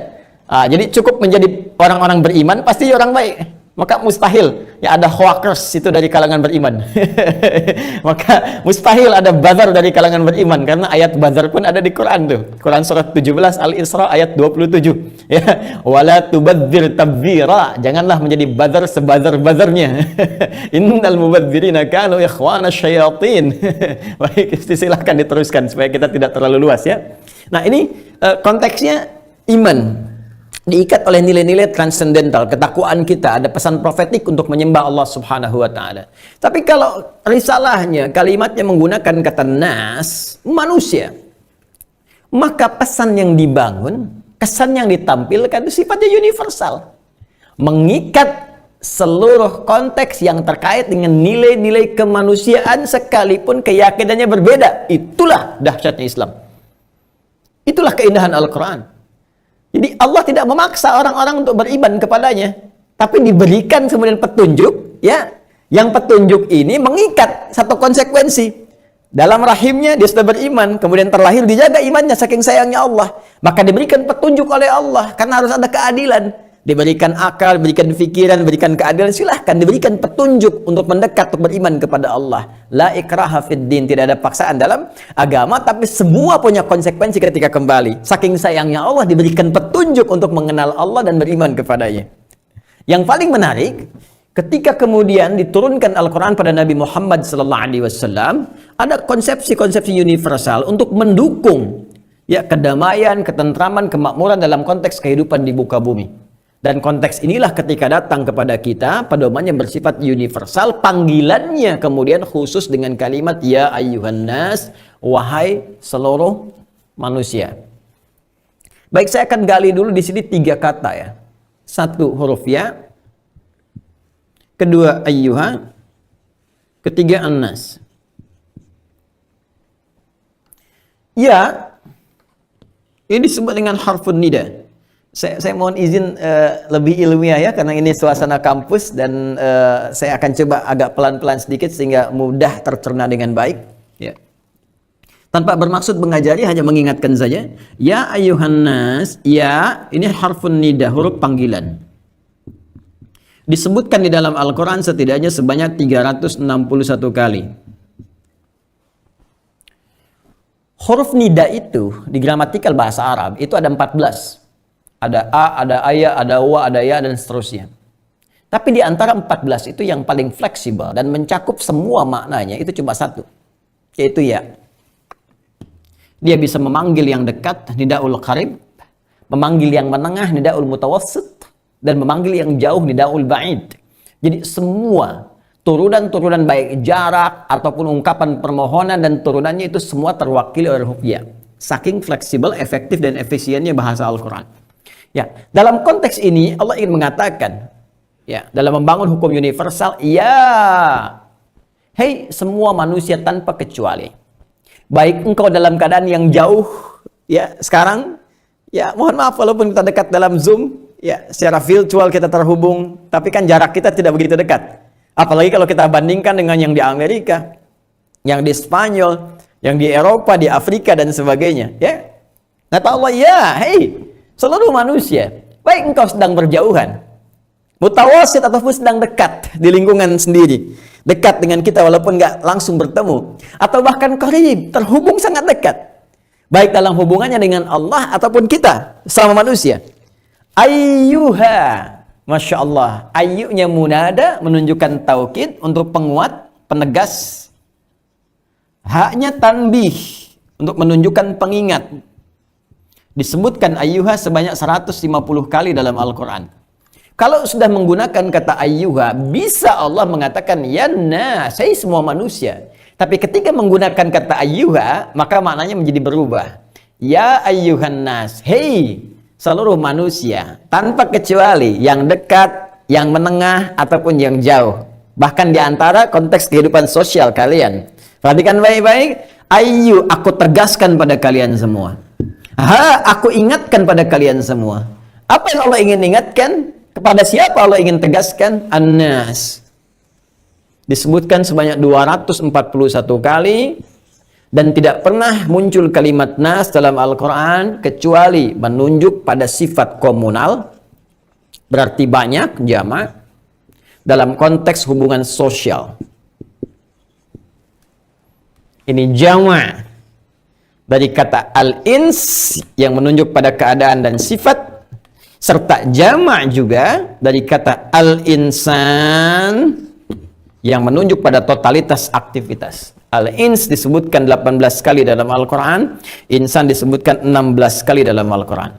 Jadi cukup menjadi orang-orang beriman pasti orang baik. Maka mustahil ya ada hoaxers itu dari kalangan beriman. Maka mustahil ada bazar dari kalangan beriman, karena ayat bazar pun ada di Quran tuh. Quran surat 17 Al-Isra ayat 27. Ya, wala tubadzir tabdzira. Janganlah menjadi bazar sebazar-bazarnya. Innal mubadzirina kanu ikhwana syayatin. Baik, silakan diteruskan supaya kita tidak terlalu luas ya. Nah, ini konteksnya iman. Diikat oleh nilai-nilai transendental, ketakwaan kita, ada pesan profetik untuk menyembah Allah Subhanahu wa taala. Tapi kalau risalahnya, kalimatnya menggunakan kata nas, manusia, maka pesan yang dibangun, kesan yang ditampilkan itu sifatnya universal. Mengikat seluruh konteks yang terkait dengan nilai-nilai kemanusiaan sekalipun keyakinannya berbeda. Itulah dahsyatnya Islam. Itulah keindahan Al-Quran. Jadi Allah tidak memaksa orang-orang untuk beriman kepadanya, tapi diberikan kemudian petunjuk, ya. Yang petunjuk ini mengikat satu konsekuensi. Dalam rahimnya dia sudah beriman, kemudian terlahir dijaga imannya saking sayangnya Allah. Maka diberikan petunjuk oleh Allah karena harus ada keadilan. Diberikan akal, diberikan pikiran, diberikan keadilan, silahkan diberikan petunjuk untuk mendekat, untuk beriman kepada Allah. La ikraha fid din, tidak ada paksaan dalam agama, tapi semua punya konsekuensi ketika kembali. Saking sayangnya Allah diberikan petunjuk untuk mengenal Allah dan beriman kepadanya. Yang paling menarik, ketika kemudian diturunkan Al-Quran pada Nabi Muhammad SAW, ada konsepsi-konsepsi universal untuk mendukung ya kedamaian, ketentraman, kemakmuran dalam konteks kehidupan di muka bumi. Dan konteks inilah ketika datang kepada kita, pedoman yang bersifat universal, panggilannya kemudian khusus dengan kalimat ya ayyuhan nas, wahai seluruh manusia. Baik, saya akan gali dulu di sini 3 kata ya. 1 huruf ya, 2 ayyuha, 3 an-nas. Ya, ini disebut dengan harfun nida. Saya mohon izin lebih ilmiah ya, karena ini suasana kampus dan saya akan coba agak pelan-pelan sedikit sehingga mudah tercerna dengan baik ya. Tanpa bermaksud mengajari, hanya mengingatkan saja. Ya ayyuhan nas, ya ini harfun nida, huruf panggilan. Disebutkan di dalam Al-Quran setidaknya sebanyak 361 kali. Huruf nida itu di gramatikal bahasa Arab itu ada 14. Ada a, ada aya, ada wa, ada ya, dan seterusnya. Tapi di antara 14 itu yang paling fleksibel dan mencakup semua maknanya itu cuma 1, yaitu ya. Dia bisa memanggil yang dekat, nidaul qarib, memanggil yang menengah, nidaul mutawassit, dan memanggil yang jauh, nidaul ba'id. Jadi semua turunan-turunan baik jarak ataupun ungkapan permohonan dan turunannya itu semua terwakili oleh huruf ya. Saking fleksibel, efektif, dan efisiennya bahasa Al-Quran. Ya, dalam konteks ini Allah ingin mengatakan, ya, dalam membangun hukum universal, ya, hei semua manusia tanpa kecuali, baik engkau dalam keadaan yang jauh, ya, sekarang, ya, mohon maaf walaupun kita dekat dalam Zoom, ya, secara virtual kita terhubung, tapi kan jarak kita tidak begitu dekat. Apalagi kalau kita bandingkan dengan yang di Amerika, yang di Spanyol, yang di Eropa, di Afrika dan sebagainya, ya. Kata Allah, ya, hei seluruh manusia, baik engkau sedang berjauhan, mutawasit ataupun sedang dekat di lingkungan sendiri, dekat dengan kita walaupun nggak langsung bertemu, atau bahkan qarib, terhubung sangat dekat, baik dalam hubungannya dengan Allah ataupun kita sama manusia. Ayyuha, Masya Allah, ayyunya munada menunjukkan taukid untuk penguat, penegas. Haknya tanbih untuk menunjukkan pengingat. Disebutkan ayyuha sebanyak 150 kali dalam Al-Quran. Kalau sudah menggunakan kata ayyuha, bisa Allah mengatakan ya nas, hai semua manusia. Tapi ketika menggunakan kata ayyuha, maka maknanya menjadi berubah. Ya ayyuhan nas, hei seluruh manusia, tanpa kecuali yang dekat, yang menengah, ataupun yang jauh. Bahkan di antara konteks kehidupan sosial kalian. Perhatikan baik-baik. Ayyu, aku tegaskan pada kalian semua. Ha, aku ingatkan pada kalian semua. Apa yang Allah ingin ingatkan? Kepada siapa Allah ingin tegaskan? An-nas. Disebutkan sebanyak 241 kali. Dan tidak pernah muncul kalimat nas dalam Al-Quran kecuali menunjuk pada sifat komunal. Berarti banyak, jamak. Dalam konteks hubungan sosial. Ini jamak. Dari kata al-ins yang menunjuk pada keadaan dan sifat, serta jamak juga dari kata al-insan yang menunjuk pada totalitas aktivitas. Al-ins disebutkan 18 kali dalam Al-Quran, insan disebutkan 16 kali dalam Al-Quran.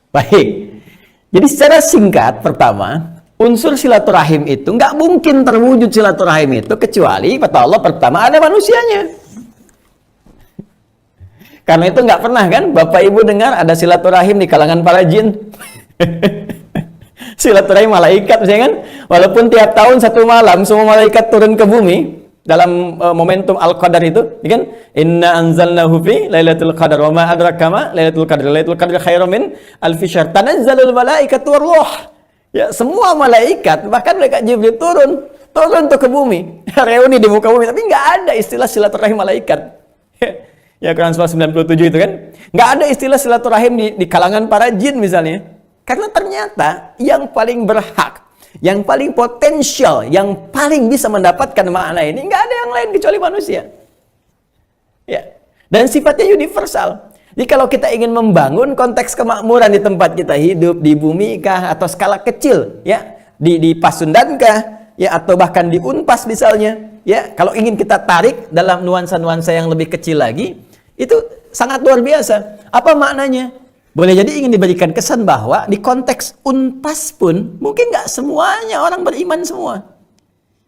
Baik, jadi secara singkat, pertama, unsur silaturahim itu nggak mungkin terwujud silaturahim itu kecuali kata Allah pertama ada manusianya. Karena itu nggak pernah kan Bapak Ibu dengar ada silaturahim di kalangan para jin. Silaturahim malaikat misalnya kan, walaupun tiap tahun satu malam semua malaikat turun ke bumi dalam momentum Al-Qadar itu, kan? Inna anzalnahu fi lailatul qadar wa ma adraka ma lailatul qadar. Lailatul qadar khairum min alfi syahr. Tanazzalul malaikatu war-ruh. Ya, semua malaikat, bahkan malaikat Jibril turun tuh ke bumi, reuni di muka bumi, tapi nggak ada istilah silaturahim malaikat. Ya, Quran surah 97 itu kan, nggak ada istilah silaturahim di kalangan para jin misalnya, karena ternyata yang paling berhak, yang paling potensial, yang paling bisa mendapatkan makna ini nggak ada yang lain kecuali manusia. Ya, dan sifatnya universal. Jadi kalau kita ingin membangun konteks kemakmuran di tempat kita hidup, di bumi kah, atau skala kecil, ya, di Pasundan kah, ya, atau bahkan di Unpas misalnya, ya, kalau ingin kita tarik dalam nuansa-nuansa yang lebih kecil lagi, itu sangat luar biasa. Apa maknanya? Boleh jadi ingin diberikan kesan bahwa di konteks Unpas pun mungkin nggak semuanya orang beriman semua.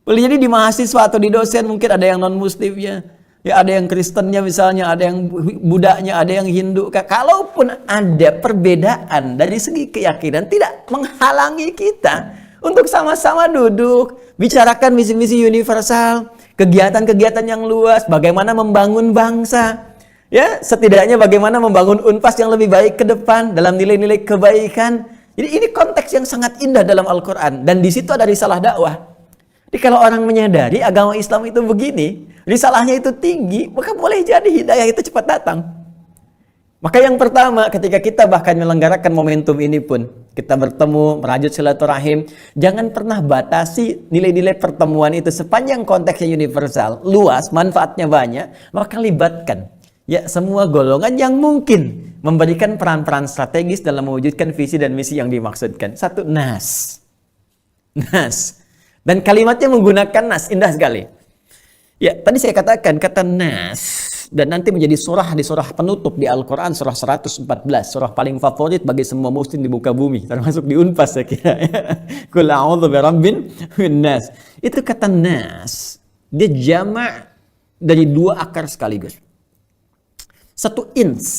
Boleh jadi di mahasiswa atau di dosen mungkin ada yang non-muslimnya, ya, ada yang Kristennya misalnya, ada yang Budanya, ada yang Hindu. Kalaupun ada perbedaan dari segi keyakinan, tidak menghalangi kita untuk sama-sama duduk, bicarakan misi-misi universal, kegiatan-kegiatan yang luas, bagaimana membangun bangsa. Ya, setidaknya bagaimana membangun Unpas yang lebih baik ke depan dalam nilai-nilai kebaikan. Jadi ini konteks yang sangat indah dalam Al-Quran, dan di situ ada risalah dakwah. Jadi kalau orang menyadari agama Islam itu begini, risalahnya itu tinggi, maka boleh jadi hidayah itu cepat datang. Maka yang pertama, ketika kita bahkan menyelenggarakan momentum ini pun, kita bertemu, merajut silaturahim, jangan pernah batasi nilai-nilai pertemuan itu sepanjang konteksnya universal, luas, manfaatnya banyak, maka libatkan, ya, semua golongan yang mungkin memberikan peran-peran strategis dalam mewujudkan visi dan misi yang dimaksudkan. Satu, nas. Nas. Dan kalimatnya menggunakan nas, indah sekali. Ya, tadi saya katakan kata nas, dan nanti menjadi surah di surah penutup di Al-Quran, surah 114, surah paling favorit bagi semua muslim di muka bumi, termasuk di Unpas saya kira. Qul a'udzu birabbin nas. Itu kata nas, dia jamak dari dua akar sekaligus. Satu ins,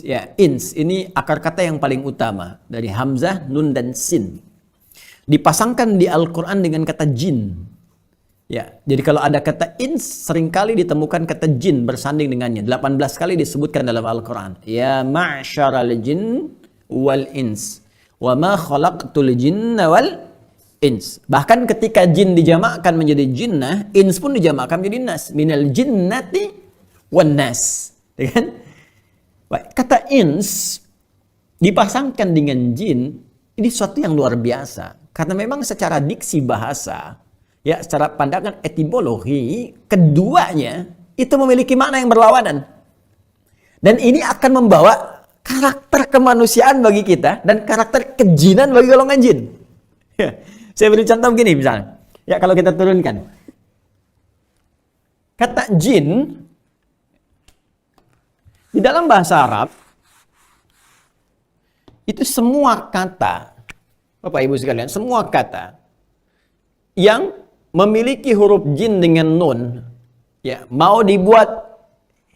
ya, ins ini akar kata yang paling utama dari hamzah, nun dan sin. Dipasangkan di Al-Quran dengan kata jin. Ya, jadi kalau ada kata ins, seringkali ditemukan kata jin bersanding dengannya. 18 kali disebutkan dalam Al-Quran. Ya ma'syaral jin wal ins, wa ma khalaqtul jinna wal ins. Bahkan ketika jin dijamakkan menjadi jinnah, ins pun dijamakkan menjadi nas. Minal jinnati wan nas. Ya kan? Baik, kata ins dipasangkan dengan jin, ini suatu yang luar biasa. Karena memang secara diksi bahasa, ya, secara pandangan etimologi, keduanya itu memiliki makna yang berlawanan. Dan ini akan membawa karakter kemanusiaan bagi kita dan karakter kejinan bagi golongan jin. Ya, saya beri contoh begini misalnya. Ya, kalau kita turunkan. Kata jin Di dalam bahasa Arab, itu semua kata, Bapak Ibu sekalian, semua kata yang memiliki huruf jin dengan nun, ya, mau dibuat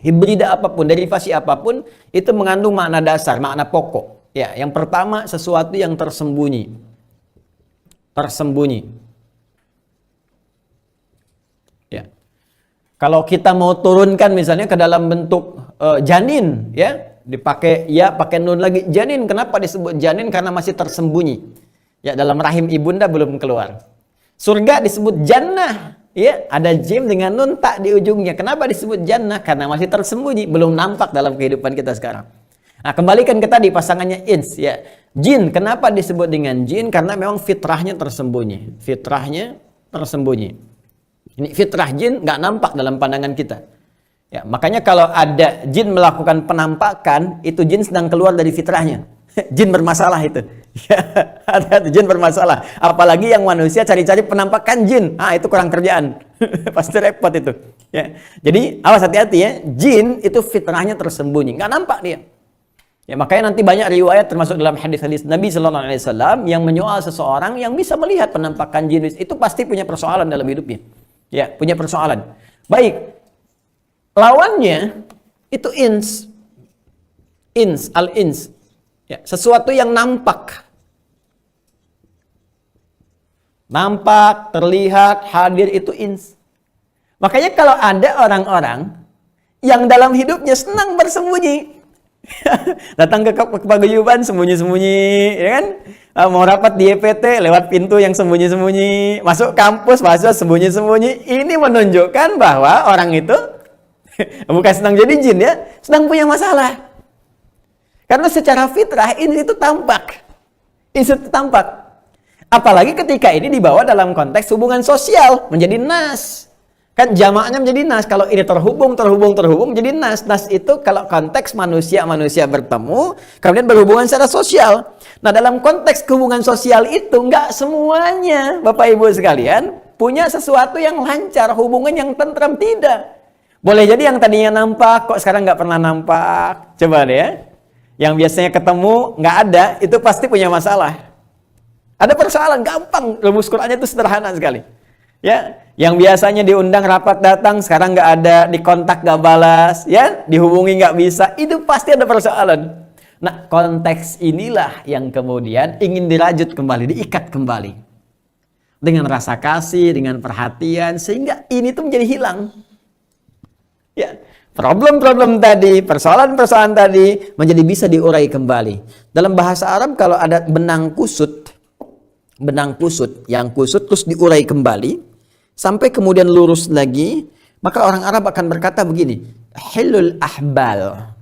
hibrida apapun, derivasi apapun, itu mengandung makna dasar, makna pokok. Ya, yang pertama, sesuatu yang tersembunyi. Tersembunyi. Ya. Kalau kita mau turunkan misalnya ke dalam bentuk janin, ya, dipakai ya pakai nun lagi janin. Kenapa disebut janin? Karena masih tersembunyi. Ya, dalam rahim ibunda belum keluar. Surga disebut jannah, ya, ada jim dengan nun tak di ujungnya. Kenapa disebut jannah? Karena masih tersembunyi, belum nampak dalam kehidupan kita sekarang. Nah, kembalikan ke tadi pasangannya ins, ya. Jin, kenapa disebut dengan jin? Karena memang fitrahnya tersembunyi. Fitrahnya tersembunyi. Ini fitrah jin nggak nampak dalam pandangan kita. Ya, makanya kalau ada jin melakukan penampakan, itu jin sedang keluar dari fitrahnya. Jin bermasalah itu. Ya, ada jin bermasalah. Apalagi yang manusia cari-cari penampakan jin. Ah, itu kurang kerjaan. Pasti repot itu. Ya. Jadi, awas hati-hati ya. Jin itu fitrahnya tersembunyi, nggak nampak dia. Ya, makanya nanti banyak riwayat termasuk dalam hadis-hadis Nabi Sallallahu Alaihi Wasallam yang menyoal seseorang yang bisa melihat penampakan jin itu pasti punya persoalan dalam hidupnya. Ya, punya persoalan. Baik. Lawannya itu ins. Ins, al-ins. Ya, sesuatu yang nampak. Nampak, terlihat, hadir itu ins. Makanya kalau ada orang-orang yang dalam hidupnya senang bersembunyi. Datang ke paguyuban sembunyi-sembunyi, ya kan? Mau rapat di EPT lewat pintu yang sembunyi-sembunyi, masuk kampus mahasiswa sembunyi-sembunyi. Ini menunjukkan bahwa orang itu bukan sedang jadi jin, ya, sedang punya masalah. Karena secara fitrah ini itu tampak. Ini itu tampak. Apalagi ketika ini dibawa dalam konteks hubungan sosial, menjadi nas. Kan jamaknya menjadi nas. Kalau ini terhubung menjadi nas. Nas itu kalau konteks manusia-manusia bertemu, kemudian berhubungan secara sosial. Nah, dalam konteks hubungan sosial itu, nggak semuanya, Bapak Ibu sekalian, punya sesuatu yang lancar, hubungan yang tentram, tidak. Boleh jadi yang tadinya nampak, kok sekarang nggak pernah nampak. Coba deh ya. Yang biasanya ketemu, nggak ada, itu pasti punya masalah. Ada persoalan, gampang. Rumus Qur'annya itu sederhana sekali. Ya, yang biasanya diundang rapat datang, sekarang nggak ada, dikontak nggak balas, ya, dihubungi nggak bisa, itu pasti ada persoalan. Nah, konteks inilah yang kemudian ingin dirajut kembali, diikat kembali. Dengan rasa kasih, dengan perhatian, sehingga ini tuh menjadi hilang. Ya, problem-problem tadi, persoalan-persoalan tadi menjadi bisa diurai kembali. Dalam bahasa Arab kalau ada benang kusut yang kusut terus diurai kembali sampai kemudian lurus lagi, maka orang Arab akan berkata begini, hilul ahbal.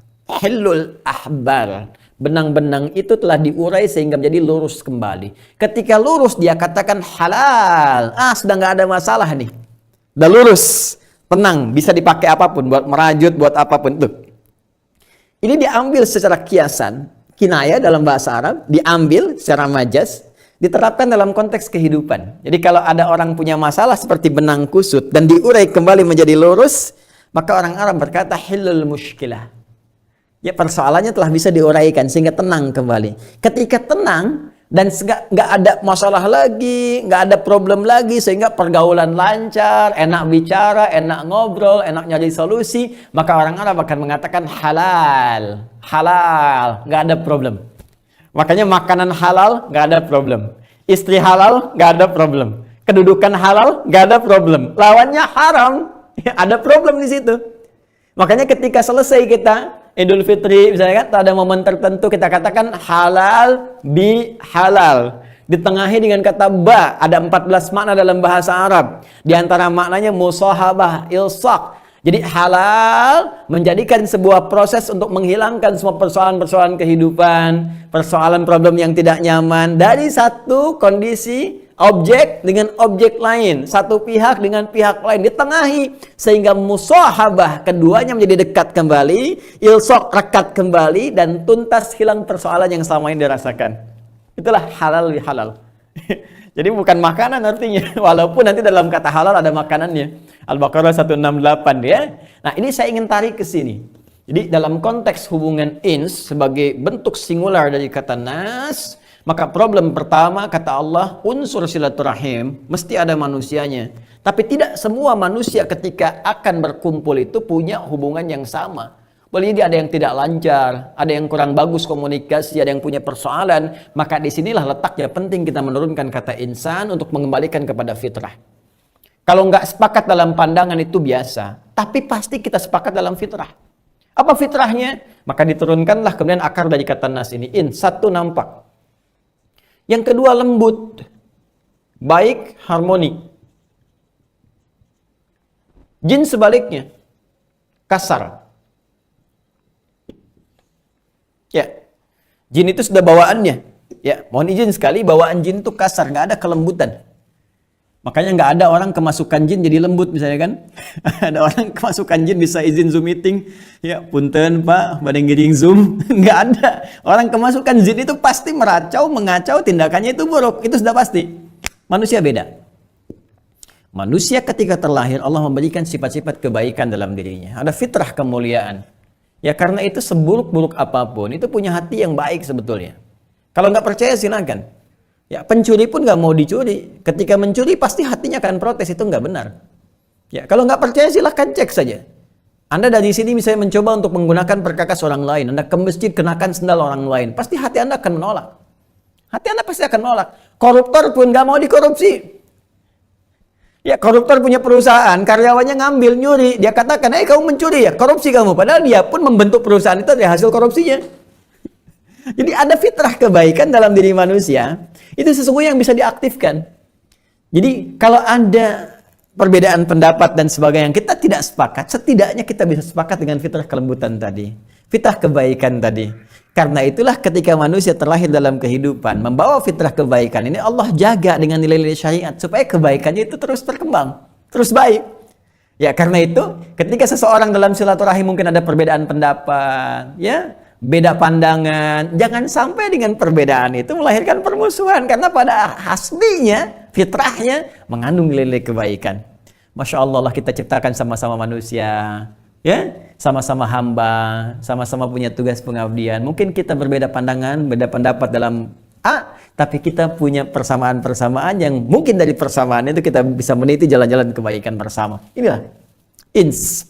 Benang-benang itu telah diurai sehingga menjadi lurus kembali. Ketika lurus dia katakan halal. Ah, sudah nggak ada masalah nih. Udah lurus. Tenang, bisa dipakai apapun, buat merajut, buat apapun. Tuh. Ini diambil secara kiasan, kinaya dalam bahasa Arab, diambil secara majas, diterapkan dalam konteks kehidupan. Jadi kalau ada orang punya masalah seperti benang kusut dan diurai kembali menjadi lurus, maka orang Arab berkata hilul mushkilah. Ya, persoalannya telah bisa diuraikan sehingga tenang kembali. Ketika tenang, dan nggak ada masalah lagi, nggak ada problem lagi, sehingga pergaulan lancar, enak bicara, enak ngobrol, enak nyari solusi, maka orang Arab akan mengatakan halal, nggak ada problem. Makanya makanan halal nggak ada problem, istri halal nggak ada problem, kedudukan halal nggak ada problem, lawannya haram, ada problem di situ. Makanya ketika selesai kita Idul Fitri, misalnya kan ada momen tertentu kita katakan halal bi halal. Ditengahi dengan kata ba, ada 14 makna dalam bahasa Arab. Di antara maknanya musahabah, ilsaq. Jadi halal menjadikan sebuah proses untuk menghilangkan semua persoalan-persoalan kehidupan, persoalan problem yang tidak nyaman dari satu kondisi objek dengan objek lain, satu pihak dengan pihak lain, ditengahi sehingga musahabah keduanya menjadi dekat kembali, ilsaq rekat kembali, dan tuntas hilang persoalan yang selama ini dirasakan. Itulah halal bi halal. Jadi bukan makanan artinya, walaupun nanti dalam kata halal ada makanannya. Al-Baqarah 168 ya. Nah, ini saya ingin tarik ke sini. Jadi dalam konteks hubungan ins sebagai bentuk singular dari kata nas, maka problem pertama kata Allah, unsur silaturahim mesti ada manusianya. Tapi tidak semua manusia ketika akan berkumpul itu punya hubungan yang sama. Boleh jadi ada yang tidak lancar, ada yang kurang bagus komunikasi, ada yang punya persoalan. Maka disinilah letaknya penting kita menurunkan kata insan untuk mengembalikan kepada fitrah. Kalau nggak sepakat dalam pandangan itu biasa, tapi pasti kita sepakat dalam fitrah. Apa fitrahnya? Maka diturunkanlah kemudian akar dari kata nas ini. Satu, nampak. Yang kedua, lembut. Baik, harmoni. Jin sebaliknya. Kasar. Ya. Jin itu sudah bawaannya. Ya, mohon izin sekali, bawaan jin itu kasar, nggak ada kelembutan. Makanya nggak ada orang kemasukan jin jadi lembut misalnya kan. Ada orang kemasukan jin bisa izin Zoom meeting. Ya punten Pak, badeng giring Zoom. Nggak ada. Orang kemasukan jin itu pasti meracau, mengacau, tindakannya itu buruk. Itu sudah pasti. Manusia beda. Manusia ketika terlahir Allah memberikan sifat-sifat kebaikan dalam dirinya. Ada fitrah kemuliaan. Ya karena itu seburuk-buruk apapun itu punya hati yang baik sebetulnya. Kalau nggak percaya silakan. Ya, pencuri pun nggak mau dicuri. Ketika mencuri pasti hatinya akan protes, itu nggak benar. Ya, kalau nggak percaya silahkan cek saja. Anda dari sini misalnya mencoba untuk menggunakan perkakas orang lain, Anda ke masjid kenakan sendal orang lain, pasti hati Anda akan menolak. Hati Anda pasti akan menolak. Koruptor pun nggak mau dikorupsi. Ya, koruptor punya perusahaan, karyawannya ngambil, nyuri, dia katakan, kamu mencuri ya, korupsi kamu. Padahal dia pun membentuk perusahaan itu dari hasil korupsinya. Jadi ada fitrah kebaikan dalam diri manusia, itu sesungguhnya yang bisa diaktifkan. Jadi kalau ada perbedaan pendapat dan sebagainya yang kita tidak sepakat, setidaknya kita bisa sepakat dengan fitrah kelembutan tadi, fitrah kebaikan tadi. Karena itulah ketika manusia terlahir dalam kehidupan, membawa fitrah kebaikan ini Allah jaga dengan nilai-nilai syariat supaya kebaikannya itu terus berkembang, terus baik. Ya karena itu ketika seseorang dalam silaturahim mungkin ada perbedaan pendapat, ya, beda pandangan, jangan sampai dengan perbedaan itu melahirkan permusuhan, karena pada aslinya, fitrahnya mengandung nilai-nilai kebaikan. Masya Allah lah kita ciptakan sama-sama manusia, ya, sama-sama hamba, sama-sama punya tugas pengabdian. Mungkin kita berbeda pandangan, beda pendapat dalam A, tapi kita punya persamaan-persamaan yang mungkin dari persamaan itu kita bisa meniti jalan-jalan kebaikan bersama. Inilah ins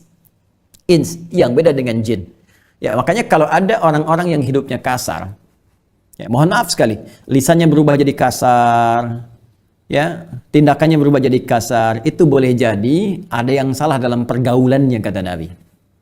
yang beda dengan jin. Ya, makanya kalau ada orang-orang yang hidupnya kasar, ya, mohon maaf sekali, lisannya berubah jadi kasar, ya, tindakannya berubah jadi kasar, itu boleh jadi ada yang salah dalam pergaulannya, kata Nabi.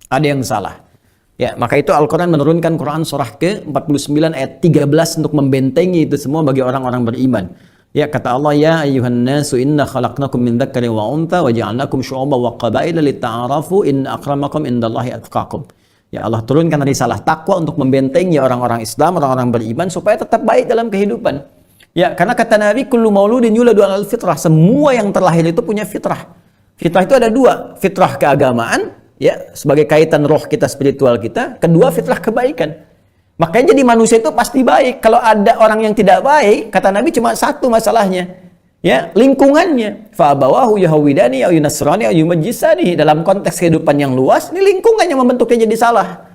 Ada yang salah. Ya, maka itu Al-Quran menurunkan Quran surah ke-49 ayat 13 untuk membentengi itu semua bagi orang-orang beriman. Ya, kata Allah, ya ayyuhan nasu inna khalaqnakum min dzakarin wa untha wa ja'alnakum syu'uban wa qabaila lita'arafu inna akramakum indallahi atqakum. Ya Allah turunkan risalah takwa untuk membentengi orang-orang Islam, orang-orang beriman supaya tetap baik dalam kehidupan. Ya, karena kata Nabi, kullu mauludin yuladu 'alal fitrah, semua yang terlahir itu punya fitrah. Fitrah itu ada dua, fitrah keagamaan, ya, sebagai kaitan roh kita, spiritual kita, kedua fitrah kebaikan. Makanya jadi manusia itu pasti baik. Kalau ada orang yang tidak baik, kata Nabi cuma satu masalahnya. Ya, lingkungannya. Fa abawahu yahwidani au yunasrani au yumajjisani. Dalam konteks kehidupan yang luas, ini lingkungannya membentuknya jadi salah.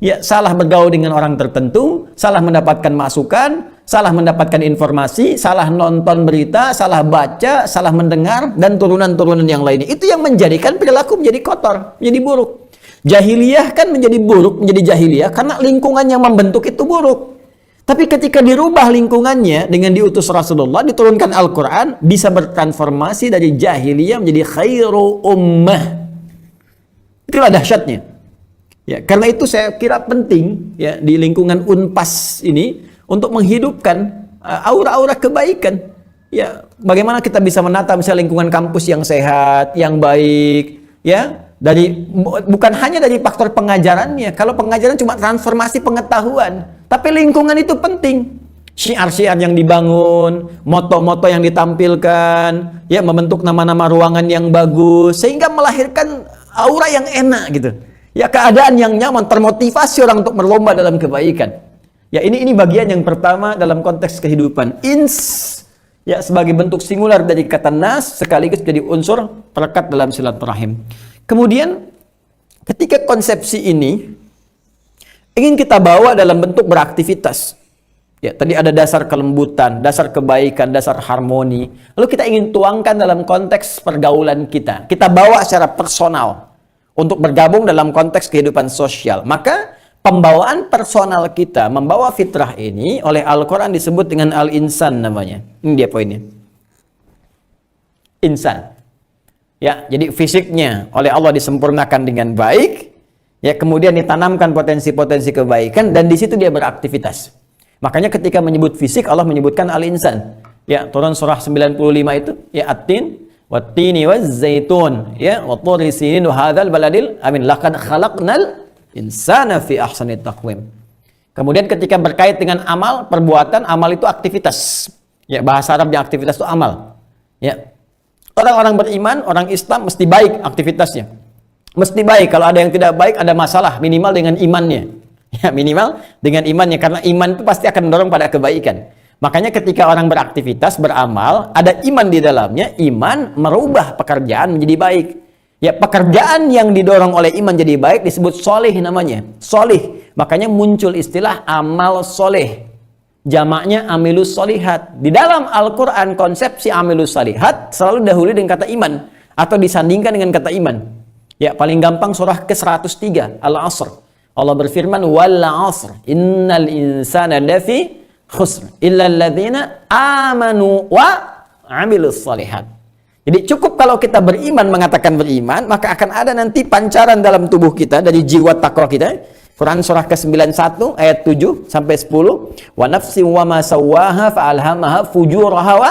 Ya, salah bergaul dengan orang tertentu, salah mendapatkan masukan, salah mendapatkan informasi, salah nonton berita, salah baca, salah mendengar, dan turunan-turunan yang lainnya. Itu yang menjadikan perilaku menjadi kotor, menjadi buruk. Jahiliyah kan menjadi buruk, menjadi jahiliyah karena lingkungan yang membentuk itu buruk. Tapi ketika dirubah lingkungannya dengan diutus Rasulullah, diturunkan Al-Quran, bisa bertransformasi dari jahiliyah menjadi khairu ummah. Itulah dahsyatnya. Ya, karena itu saya kira penting ya di lingkungan Unpas ini untuk menghidupkan aura-aura kebaikan. Ya, bagaimana kita bisa menata misalnya lingkungan kampus yang sehat, yang baik, ya. Bukan hanya dari faktor pengajarannya. Kalau pengajaran cuma transformasi pengetahuan, tapi lingkungan itu penting. Syiar-syiar yang dibangun, moto-moto yang ditampilkan, ya, membentuk nama-nama ruangan yang bagus sehingga melahirkan aura yang enak gitu. Ya, keadaan yang nyaman, termotivasi orang untuk berlomba dalam kebaikan. Ya, ini bagian yang pertama dalam konteks kehidupan. Ya, sebagai bentuk singular dari kata nas sekaligus jadi unsur perekat dalam silaturahim. Kemudian ketika konsepsi ini ingin kita bawa dalam bentuk beraktivitas. Ya, tadi ada dasar kelembutan, dasar kebaikan, dasar harmoni. Lalu kita ingin tuangkan dalam konteks pergaulan kita. Kita bawa secara personal untuk bergabung dalam konteks kehidupan sosial. Maka pembawaan personal kita, membawa fitrah ini oleh Al-Quran disebut dengan al-insan namanya. Ini dia poinnya. Insan. Ya, jadi fisiknya oleh Allah disempurnakan dengan baik. Ya, kemudian ditanamkan potensi-potensi kebaikan dan di situ dia beraktivitas. Makanya ketika menyebut fisik Allah menyebutkan al-insan. Ya, turun surah 95 itu, ya at-tin wat-tini waz-zaitun, ya wa turi sinin wa hadzal baladil amin laqad khalaqnal insana fi ahsani taqwim. Kemudian ketika berkait dengan amal, perbuatan, amal itu aktivitas. Ya, bahasa Arabnya aktivitas itu amal. Ya. Orang-orang beriman, orang Islam mesti baik aktivitasnya. Mesti baik. Kalau ada yang tidak baik, ada masalah minimal dengan imannya. Ya, minimal dengan imannya, karena iman itu pasti akan mendorong pada kebaikan. Makanya ketika orang beraktivitas, beramal, ada iman di dalamnya, iman merubah pekerjaan menjadi baik. Ya, pekerjaan yang didorong oleh iman jadi baik disebut soleh namanya. Soleh. Makanya muncul istilah amal soleh. Jamaknya amilus solihat. Di dalam Al-Quran konsepsi amilus solihat selalu dahulu dengan kata iman. Atau disandingkan dengan kata iman. Ya, paling gampang surah ke-103, Al-Asr. Allah berfirman, wal 'asr innal insana lafi khusr illa alladzina amanu wa 'amilus shalihat. Jadi cukup kalau kita beriman, mengatakan beriman, maka akan ada nanti pancaran dalam tubuh kita dari jiwa takwa kita. Quran surah ke-91 ayat 7 sampai 10, wa nafsin wa ma sawwaha fa alhamaha fujuraha wa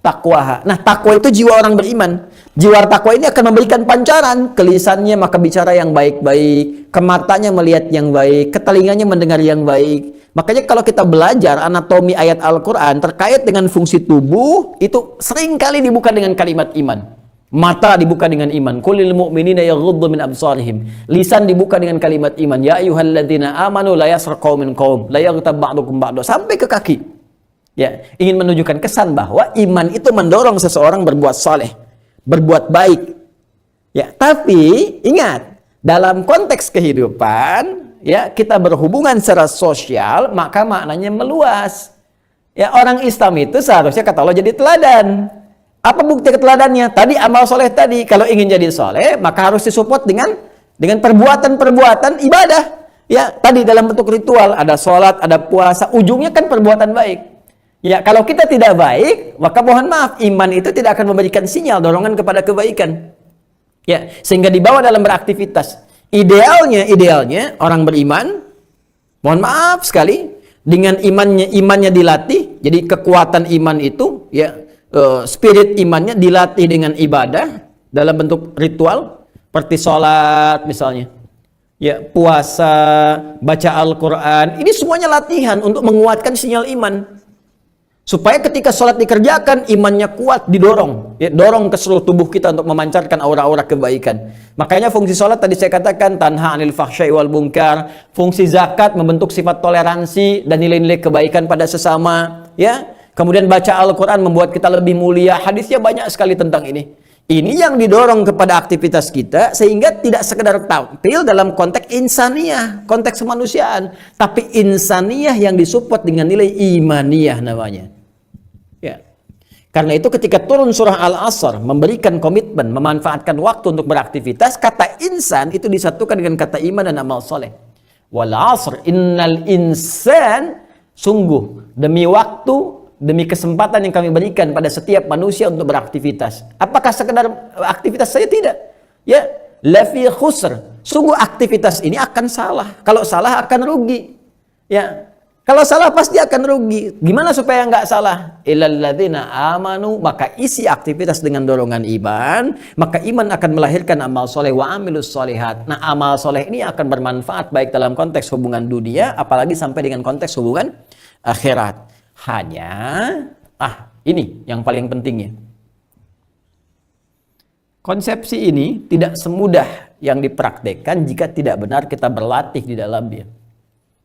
taqwaha. Nah, takwa itu jiwa orang beriman. Jiwa takwa ini akan memberikan pancaran, ke lisannya maka bicara yang baik-baik, ke matanya melihat yang baik, ke telinganya mendengar yang baik. Makanya kalau kita belajar anatomi ayat Al-Quran terkait dengan fungsi tubuh, itu sering kali dibuka dengan kalimat iman. Mata dibuka dengan iman. Qulil mu'minina yaghuddu min absarihim. Lisan dibuka dengan kalimat iman. Ya ayyuhalladzina amanu la yasraq qaumin qaum, la yaghtab ba'dukum ba'da, sampai ke kaki. Ya, ingin menunjukkan kesan bahwa iman itu mendorong seseorang berbuat saleh, berbuat baik. Ya, tapi ingat, dalam konteks kehidupan, ya, kita berhubungan secara sosial, maka maknanya meluas. Ya, orang Islam itu seharusnya kata Allah jadi teladan. Apa bukti keteladannya? Tadi amal soleh tadi. Kalau ingin jadi soleh, maka harus disupport dengan perbuatan-perbuatan ibadah. Ya, tadi dalam bentuk ritual, ada sholat, ada puasa, ujungnya kan perbuatan baik. Ya, kalau kita tidak baik, maka mohon maaf, iman itu tidak akan memberikan sinyal dorongan kepada kebaikan. Ya, sehingga dibawa dalam beraktivitas. Idealnya orang beriman, mohon maaf sekali, dengan imannya dilatih. Jadi kekuatan iman itu, ya, spirit imannya dilatih dengan ibadah dalam bentuk ritual, seperti sholat misalnya. Ya, puasa, baca Al-Quran, ini semuanya latihan untuk menguatkan sinyal iman. Supaya ketika sholat dikerjakan, imannya kuat, didorong. Ya, dorong ke seluruh tubuh kita untuk memancarkan aura-aura kebaikan. Makanya fungsi sholat tadi saya katakan, tanha anil fahsyai wal munkar. Fungsi zakat membentuk sifat toleransi dan nilai-nilai kebaikan pada sesama. Ya, kemudian baca Al-Quran membuat kita lebih mulia. Hadisnya banyak sekali tentang ini. Ini yang didorong kepada aktivitas kita, sehingga tidak sekedar tampil dalam konteks insaniyah, konteks kemanusiaan. Tapi insaniyah yang disupport dengan nilai imaniyah namanya. Ya. Karena itu ketika turun surah Al-Asr memberikan komitmen, memanfaatkan waktu untuk beraktivitas, kata insan itu disatukan dengan kata iman dan amal soleh. Wal 'asr innal insan, sungguh demi waktu, demi kesempatan yang kami berikan pada setiap manusia untuk beraktivitas. Apakah sekedar aktivitas saja? Tidak. Ya, lafi khusr. Sungguh aktivitas ini akan salah. Kalau salah akan rugi. Ya. Kalau salah pasti akan rugi. Gimana supaya nggak salah? Illal ladzina amanu, maka isi aktivitas dengan dorongan iman, maka iman akan melahirkan amal soleh wa amilus solihat. Nah, amal soleh ini akan bermanfaat baik dalam konteks hubungan dunia, apalagi sampai dengan konteks hubungan akhirat. Hanya, ini yang paling pentingnya. Konsepsi ini tidak semudah yang dipraktekkan jika tidak benar kita berlatih di dalamnya.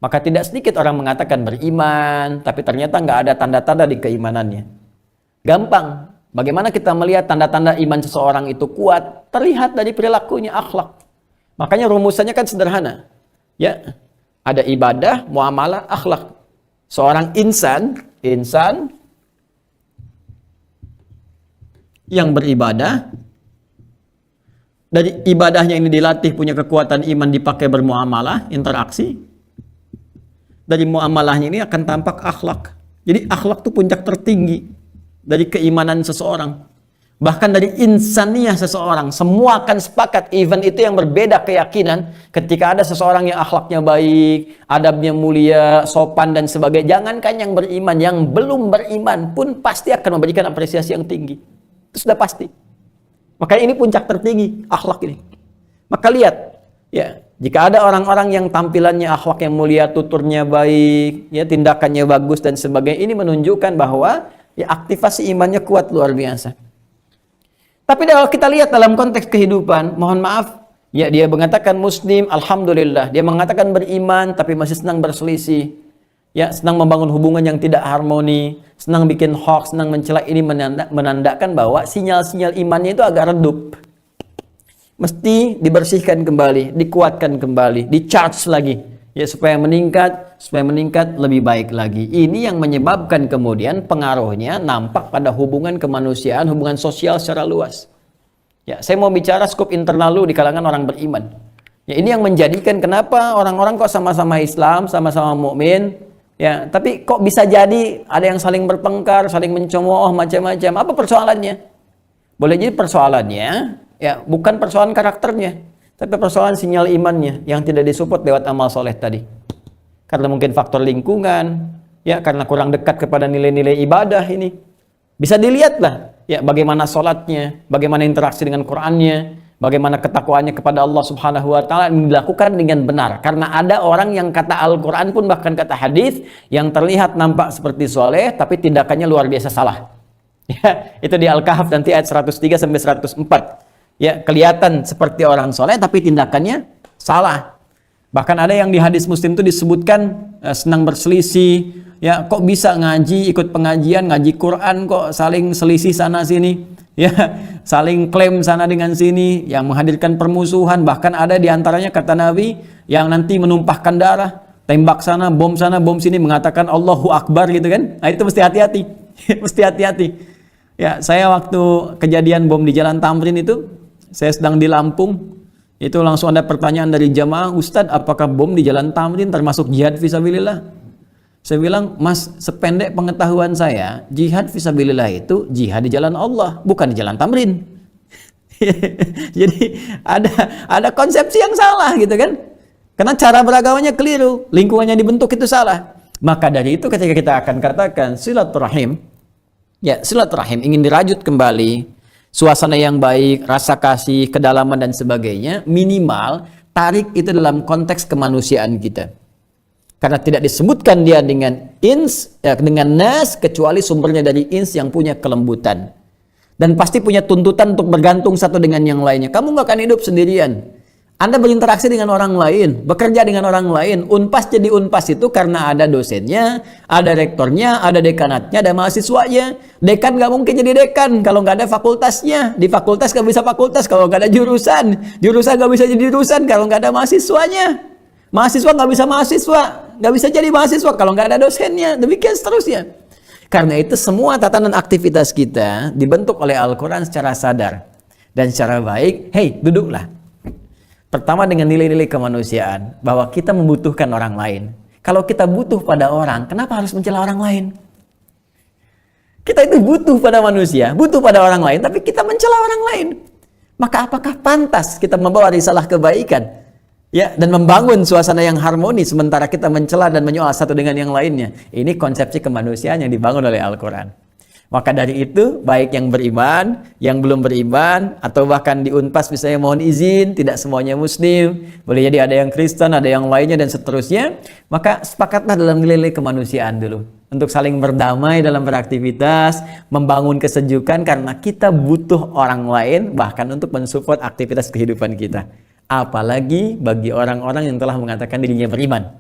Maka tidak sedikit orang mengatakan beriman, tapi ternyata nggak ada tanda-tanda di keimanannya. Gampang. Bagaimana kita melihat tanda-tanda iman seseorang itu kuat? Terlihat dari perilakunya, akhlak. Makanya rumusannya kan sederhana. Ya, Ada ibadah, muamalah, akhlak. Seorang insan yang beribadah, dari ibadahnya ini dilatih punya kekuatan iman, dipakai bermuamalah, interaksi. Dari muamalahnya ini akan tampak akhlak. Jadi akhlak itu puncak tertinggi dari keimanan seseorang. Bahkan dari insaniah seseorang, semua akan sepakat, even itu yang berbeda keyakinan, ketika ada seseorang yang akhlaknya baik, adabnya mulia, sopan dan sebagainya, jangankan yang beriman, yang belum beriman pun pasti akan memberikan apresiasi yang tinggi. Itu sudah pasti. Makanya ini puncak tertinggi, akhlak ini. Maka lihat, ya, jika ada orang-orang yang tampilannya akhlak yang mulia, tuturnya baik, ya, tindakannya bagus dan sebagainya, ini menunjukkan bahwa ya aktivasi imannya kuat luar biasa. Tapi kalau kita lihat dalam konteks kehidupan, mohon maaf, ya dia mengatakan muslim, alhamdulillah. Dia mengatakan beriman, tapi masih senang berselisih. Ya, senang membangun hubungan yang tidak harmoni, senang bikin hoax, senang mencela. Ini menandakan bahwa sinyal-sinyal imannya itu agak redup. Mesti dibersihkan kembali, dikuatkan kembali, di-charge lagi. Ya, supaya meningkat lebih baik lagi. Ini yang menyebabkan kemudian pengaruhnya nampak pada hubungan kemanusiaan, hubungan sosial secara luas. Ya, saya mau bicara skop internal dulu di kalangan orang beriman. Ya, ini yang menjadikan kenapa orang-orang kok sama-sama Islam, sama-sama mukmin, ya, tapi kok bisa jadi ada yang saling bertengkar, saling mencemooh macam-macam. Apa persoalannya? Boleh jadi persoalannya, ya, bukan persoalan karakternya, tapi persoalan sinyal imannya yang tidak disupport lewat amal soleh tadi. Karena mungkin faktor lingkungan, ya, karena kurang dekat kepada nilai-nilai ibadah ini. Bisa dilihatlah, ya, bagaimana sholatnya, bagaimana interaksi dengan Qur'annya, bagaimana ketakwaannya kepada Allah Subhanahu wa taala dilakukan dengan benar. Karena ada orang yang kata Al-Qur'an pun bahkan kata hadis yang terlihat nampak seperti soleh tapi tindakannya luar biasa salah. Ya, itu di Al-Kahf nanti ayat 103 sampai 104. Ya, kelihatan seperti orang soleh tapi tindakannya salah. Bahkan ada yang di hadis Muslim itu disebutkan senang berselisih. Ya, kok bisa ngaji, ikut pengajian, ngaji Quran kok saling selisih sana sini. Ya, saling klaim sana dengan sini, yang menghadirkan permusuhan. Bahkan ada di antaranya kata Nabi yang nanti menumpahkan darah, tembak sana, bom sini, mengatakan Allahu Akbar gitu kan. Nah, itu mesti hati-hati. Mesti hati-hati. Ya, saya waktu kejadian bom di Jalan Tamrin itu, saya sedang di Lampung, itu langsung ada pertanyaan dari jamaah, Ustadz, apakah bom di Jalan Tamrin termasuk jihad fisabilillah? Saya bilang, Mas, sependek pengetahuan saya, jihad fisabilillah itu jihad di jalan Allah, bukan di Jalan Tamrin. Jadi ada konsepsi yang salah gitu kan? Karena cara beragamannya keliru, lingkungannya dibentuk itu salah. Maka dari itu ketika kita akan katakan silaturahim, ya, silaturahim ingin dirajut kembali, suasana yang baik, rasa kasih, kedalaman dan sebagainya, minimal tarik itu dalam konteks kemanusiaan kita. Karena tidak disebutkan dia dengan ins, ya, dengan nas, kecuali sumbernya dari ins yang punya kelembutan. Dan pasti punya tuntutan untuk bergantung satu dengan yang lainnya. Kamu nggak akan hidup sendirian. Anda berinteraksi dengan orang lain, bekerja dengan orang lain. Unpas jadi unpas itu karena ada dosennya, ada rektornya, ada dekanatnya, ada mahasiswanya. Dekan nggak mungkin jadi dekan kalau nggak ada fakultasnya. Di fakultas nggak bisa fakultas kalau nggak ada jurusan. Jurusan nggak bisa jadi jurusan kalau nggak ada mahasiswanya. Mahasiswa nggak bisa mahasiswa, nggak bisa jadi mahasiswa kalau nggak ada dosennya. Demikian seterusnya. Karena itu semua tatanan aktivitas kita dibentuk oleh Al-Quran secara sadar dan secara baik. Hei, duduklah. Pertama dengan nilai-nilai kemanusiaan, bahwa kita membutuhkan orang lain. Kalau kita butuh pada orang, kenapa harus mencela orang lain? Kita itu butuh pada manusia, butuh pada orang lain, tapi kita mencela orang lain. Maka apakah pantas kita membawa risalah kebaikan? Ya, dan membangun suasana yang harmoni sementara kita mencela dan menyoal satu dengan yang lainnya. Ini konsepsi kemanusiaan yang dibangun oleh Al-Quran. Maka dari itu, baik yang beriman, yang belum beriman, atau bahkan di Unpas misalnya mohon izin, tidak semuanya Muslim, boleh jadi ada yang Kristen, ada yang lainnya, dan seterusnya. Maka sepakatlah dalam nilai-nilai kemanusiaan dulu. Untuk saling berdamai dalam beraktivitas, membangun kesejukan, karena kita butuh orang lain, bahkan untuk mensupport aktivitas kehidupan kita. Apalagi bagi orang-orang yang telah mengatakan dirinya beriman.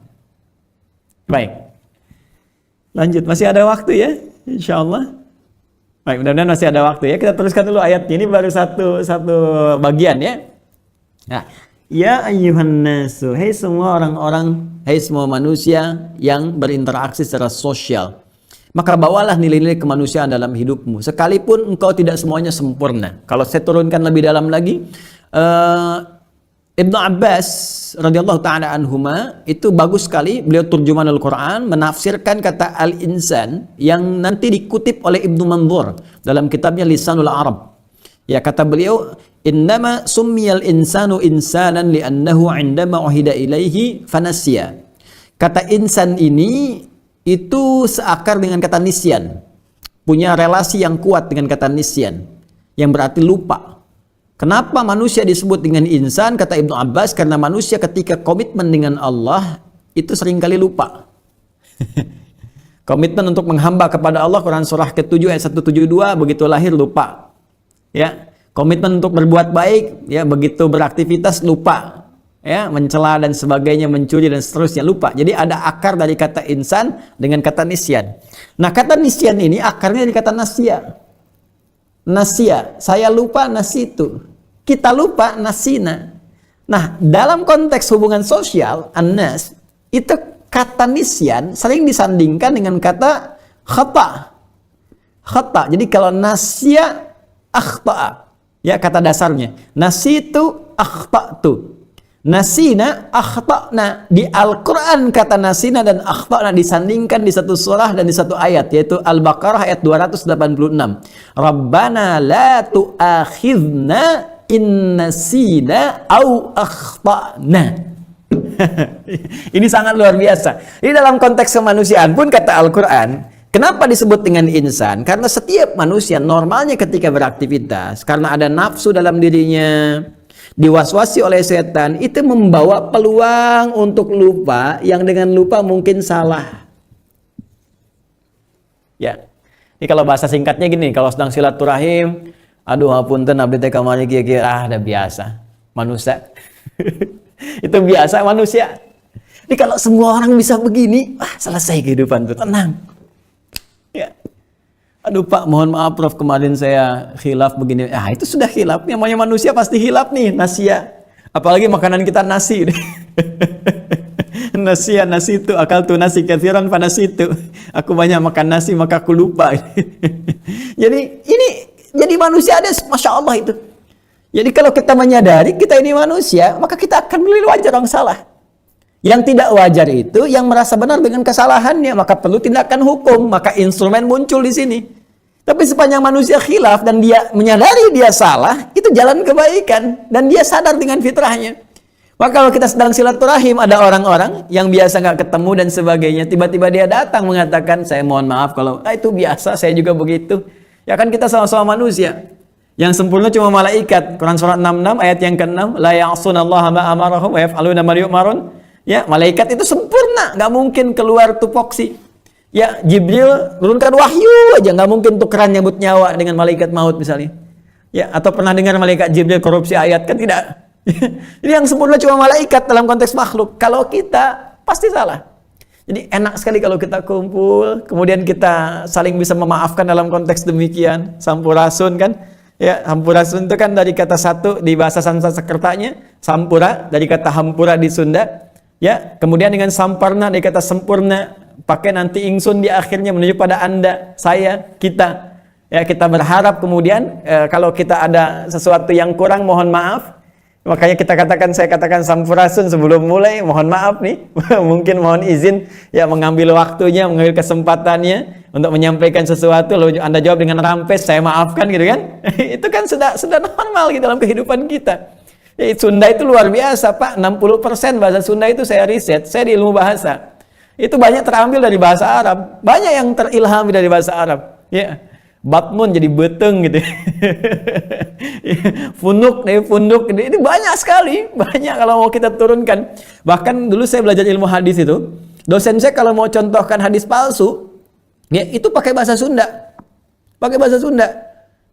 Baik. Lanjut, masih ada waktu ya? Insya Allah. Baik, mudah-mudahan masih ada waktu ya. Kita teruskan dulu ayat ini, baru satu bagian ya. Nah, Ya ayyuhan nasu, hai semua orang-orang, hai semua manusia yang berinteraksi secara sosial. Maka bawalah nilai-nilai kemanusiaan dalam hidupmu. Sekalipun engkau tidak semuanya sempurna. Kalau saya turunkan lebih dalam lagi, Ibnu Abbas radhiyallahu taala anhuma itu bagus sekali, beliau turjuman Al-Qur'an menafsirkan kata al-insan yang nanti dikutip oleh Ibnu Manzur dalam kitabnya Lisanul Arab. Ya, kata beliau, innama summiyal insanu insanan li'annahu 'indama uhida ilaihi fanasiya. Kata insan ini itu seakar dengan kata nisyan. Punya relasi yang kuat dengan kata nisyan, yang berarti lupa. Kenapa manusia disebut dengan insan? Kata Ibnu Abbas, karena manusia ketika komitmen dengan Allah itu seringkali lupa. Komitmen untuk menghamba kepada Allah, Quran surah ke-7 ayat 172, begitu lahir lupa. Ya, komitmen untuk berbuat baik, ya begitu beraktivitas lupa, ya mencela dan sebagainya, mencuri dan seterusnya lupa. Jadi ada akar dari kata insan dengan kata nisyan. Nah, kata nisyan ini akarnya dari kata nasya. Nasya, saya lupa, nasitu. Kita lupa, nasina. Nah, dalam konteks hubungan sosial, annas itu kata nisyan sering disandingkan dengan kata khata. Khata. Jadi kalau nasya akhta'a, ya kata dasarnya. Nasitu akhta'tu. Nasina akhta'na. Di Al-Quran kata nasina dan akhta'na disandingkan di satu surah dan di satu ayat, yaitu Al-Baqarah ayat 286. Rabbana la tu'akhidna in nasina au akhta'na. Ini sangat luar biasa. Ini dalam konteks kemanusiaan pun kata Al-Quran, kenapa disebut dengan insan? Karena setiap manusia normalnya ketika beraktivitas, karena ada nafsu dalam dirinya, diwaswasi oleh setan, itu membawa peluang untuk lupa, yang dengan lupa mungkin salah. Ya, ini kalau bahasa singkatnya gini, kalau sedang silaturahim, aduh apunten abdi teh kamari kieu-kieu, udah biasa. Manusia. Itu biasa manusia. Ini kalau semua orang bisa begini, selesai kehidupan tuh, tenang. Ya. Aduh Pak, mohon maaf Prof, kemarin saya khilaf begini. Itu sudah khilaf. Namanya manusia pasti khilaf nih, nasia. Apalagi makanan kita nasi. Nasia, nasi itu, akal tuh nasi kathiran pada situ. Aku banyak makan nasi maka aku lupa. Jadi manusia ada, Masya Allah itu. Jadi kalau kita menyadari kita ini manusia, maka kita akan menilai wajar orang salah. Yang tidak wajar itu yang merasa benar dengan kesalahannya, maka perlu tindakan hukum, maka instrumen muncul di sini. Tapi sepanjang manusia khilaf dan dia menyadari dia salah, itu jalan kebaikan dan dia sadar dengan fitrahnya. Maka kalau kita sedang silaturahim, ada orang-orang yang biasa nggak ketemu dan sebagainya, tiba-tiba dia datang mengatakan, saya mohon maaf kalau itu biasa, saya juga begitu. Ya kan kita sama-sama manusia. Yang sempurna cuma malaikat. Quran surat 66 ayat yang ke-6, la ya'sunallaha ma amarahum wa yaf'aluna ma yu'marun. Ya, malaikat itu sempurna, nggak mungkin keluar tupoksi. Ya, Jibril turunkan wahyu aja, nggak mungkin tukeran nyambut nyawa dengan malaikat maut misalnya. Ya, atau pernah dengar malaikat Jibril korupsi ayat? Kan tidak. Jadi yang sempurna cuma malaikat dalam konteks makhluk. Kalau kita pasti salah. Jadi enak sekali kalau kita kumpul, kemudian kita saling bisa memaafkan dalam konteks demikian. Sampurasun kan? Ya, hampurasun itu kan dari kata satu di bahasa Sanskertanya, sampura dari kata hampura di Sunda. Ya, kemudian dengan samparna dari kata sempurna, pakai nanti ingsun di akhirnya menuju pada Anda, saya, kita. Ya, kita berharap kemudian kalau kita ada sesuatu yang kurang, mohon maaf. Makanya saya katakan sampurasun sebelum mulai, mohon maaf nih. Mungkin mohon izin ya mengambil waktunya, mengambil kesempatannya untuk menyampaikan sesuatu, lalu Anda jawab dengan rampes, saya maafkan gitu kan. Itu kan sudah normal gitu dalam kehidupan kita. Ya, Sunda itu luar biasa Pak, 60% bahasa Sunda itu saya riset, saya di ilmu bahasa. Itu banyak terambil dari bahasa Arab, banyak yang terilhami dari bahasa Arab. Ya. Batmun jadi beteng gitu. Funduk ini banyak sekali, banyak kalau mau kita turunkan. Bahkan dulu saya belajar ilmu hadis itu, dosen saya kalau mau contohkan hadis palsu, ya itu pakai bahasa Sunda. Pakai bahasa Sunda.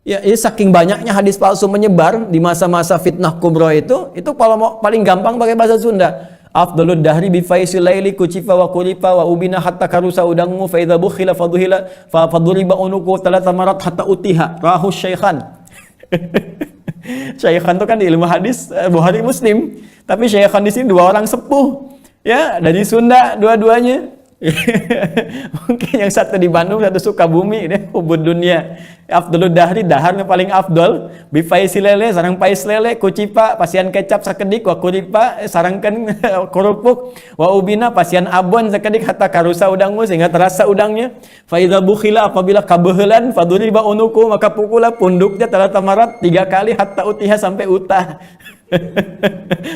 Ya, ini saking banyaknya hadis palsu menyebar di masa-masa fitnah kubra itu kalau mau paling gampang pakai bahasa Sunda. Afdalud dahri bi faisil laili kucifa wa kulifa wa ubina hatta karusa udangu fa idza bukhila fadhuhila fa faduriba unuku thalatha marat hatta utiha rahu syaikhan. Syaikhan itu kan di ilmu hadis Bukhari Muslim, tapi syaikhan di sini dua orang sepuh. Ya, dari Sunda dua-duanya. Mungkin yang satu di Bandung, satu Sukabumi, deh, hubud dunia. Afdalud dahri, daharnya paling afdol. Bifai silele, sarang pais lele, kucipa, pasian kecap sakedik, wa kuripa, sarangkan kerupuk, wa ubina, pasian abon sakedik, hatta karusa udangmu, sehingga terasa udangnya. Faidha bukhila, apabila kabehelan, faduriba unuku, maka pukula punduknya telah tamarat 3 kali, hatta utiha, sampai utah.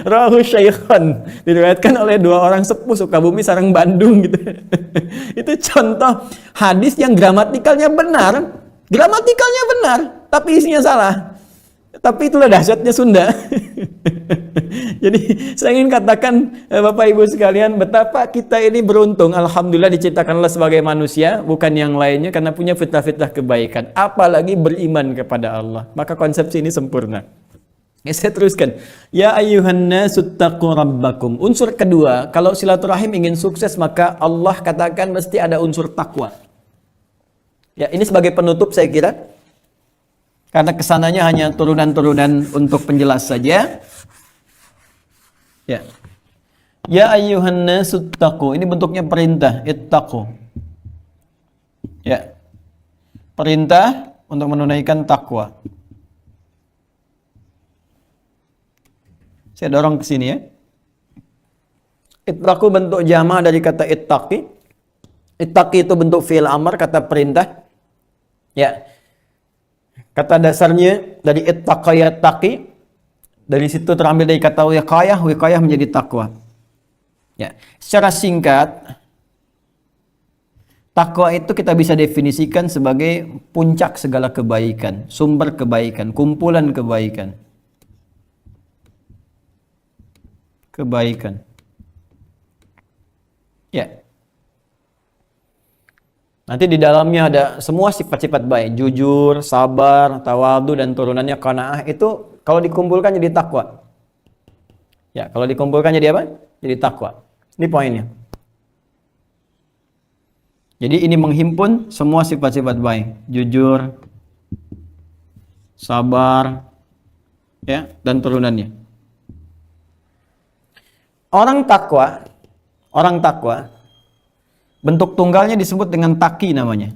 Rahu Syaikhan, diriwayatkan oleh dua orang sepuh Sukabumi sareng Bandung gitu. Itu contoh hadis yang gramatikalnya benar, tapi isinya salah. Tapi itulah dahsyatnya Sunda. Jadi saya ingin katakan Bapak Ibu sekalian, betapa kita ini beruntung, alhamdulillah diciptakan Allah sebagai manusia, bukan yang lainnya, karena punya fitrah-fitrah kebaikan, apalagi beriman kepada Allah. Maka konsepsi ini sempurna. Ya, saya teruskan. Ya ayyuhan nasu taqu rabbakum. Unsur kedua, kalau silaturahim ingin sukses, maka Allah katakan mesti ada unsur takwa. Ya, ini sebagai penutup saya kira. Karena kesananya hanya turunan-turunan untuk penjelas saja. Ya. Ya ayyuhan nasu taqu. Ini bentuknya perintah, ittaqu. Ya. Perintah untuk menunaikan takwa. Saya dorong ke sini ya. Ittaqu bentuk jama dari kata ittaqi. Ittaqi itu bentuk fi'il amr, kata perintah. Ya. Kata dasarnya dari ittaqaya taqi. Dari situ terambil dari kata wiqayah, wiqayah menjadi takwa. Ya. Secara singkat, takwa itu kita bisa definisikan sebagai puncak segala kebaikan, sumber kebaikan, kumpulan kebaikan. Kebaikan. Ya. Nanti di dalamnya ada semua sifat-sifat baik, jujur, sabar, tawadu, dan turunannya qanaah. Itu kalau dikumpulkan jadi takwa. Ya, kalau dikumpulkan jadi apa? Jadi takwa. Ini poinnya. Jadi ini menghimpun semua sifat-sifat baik, jujur, sabar, ya, dan turunannya. Orang takwa, bentuk tunggalnya disebut dengan taki namanya.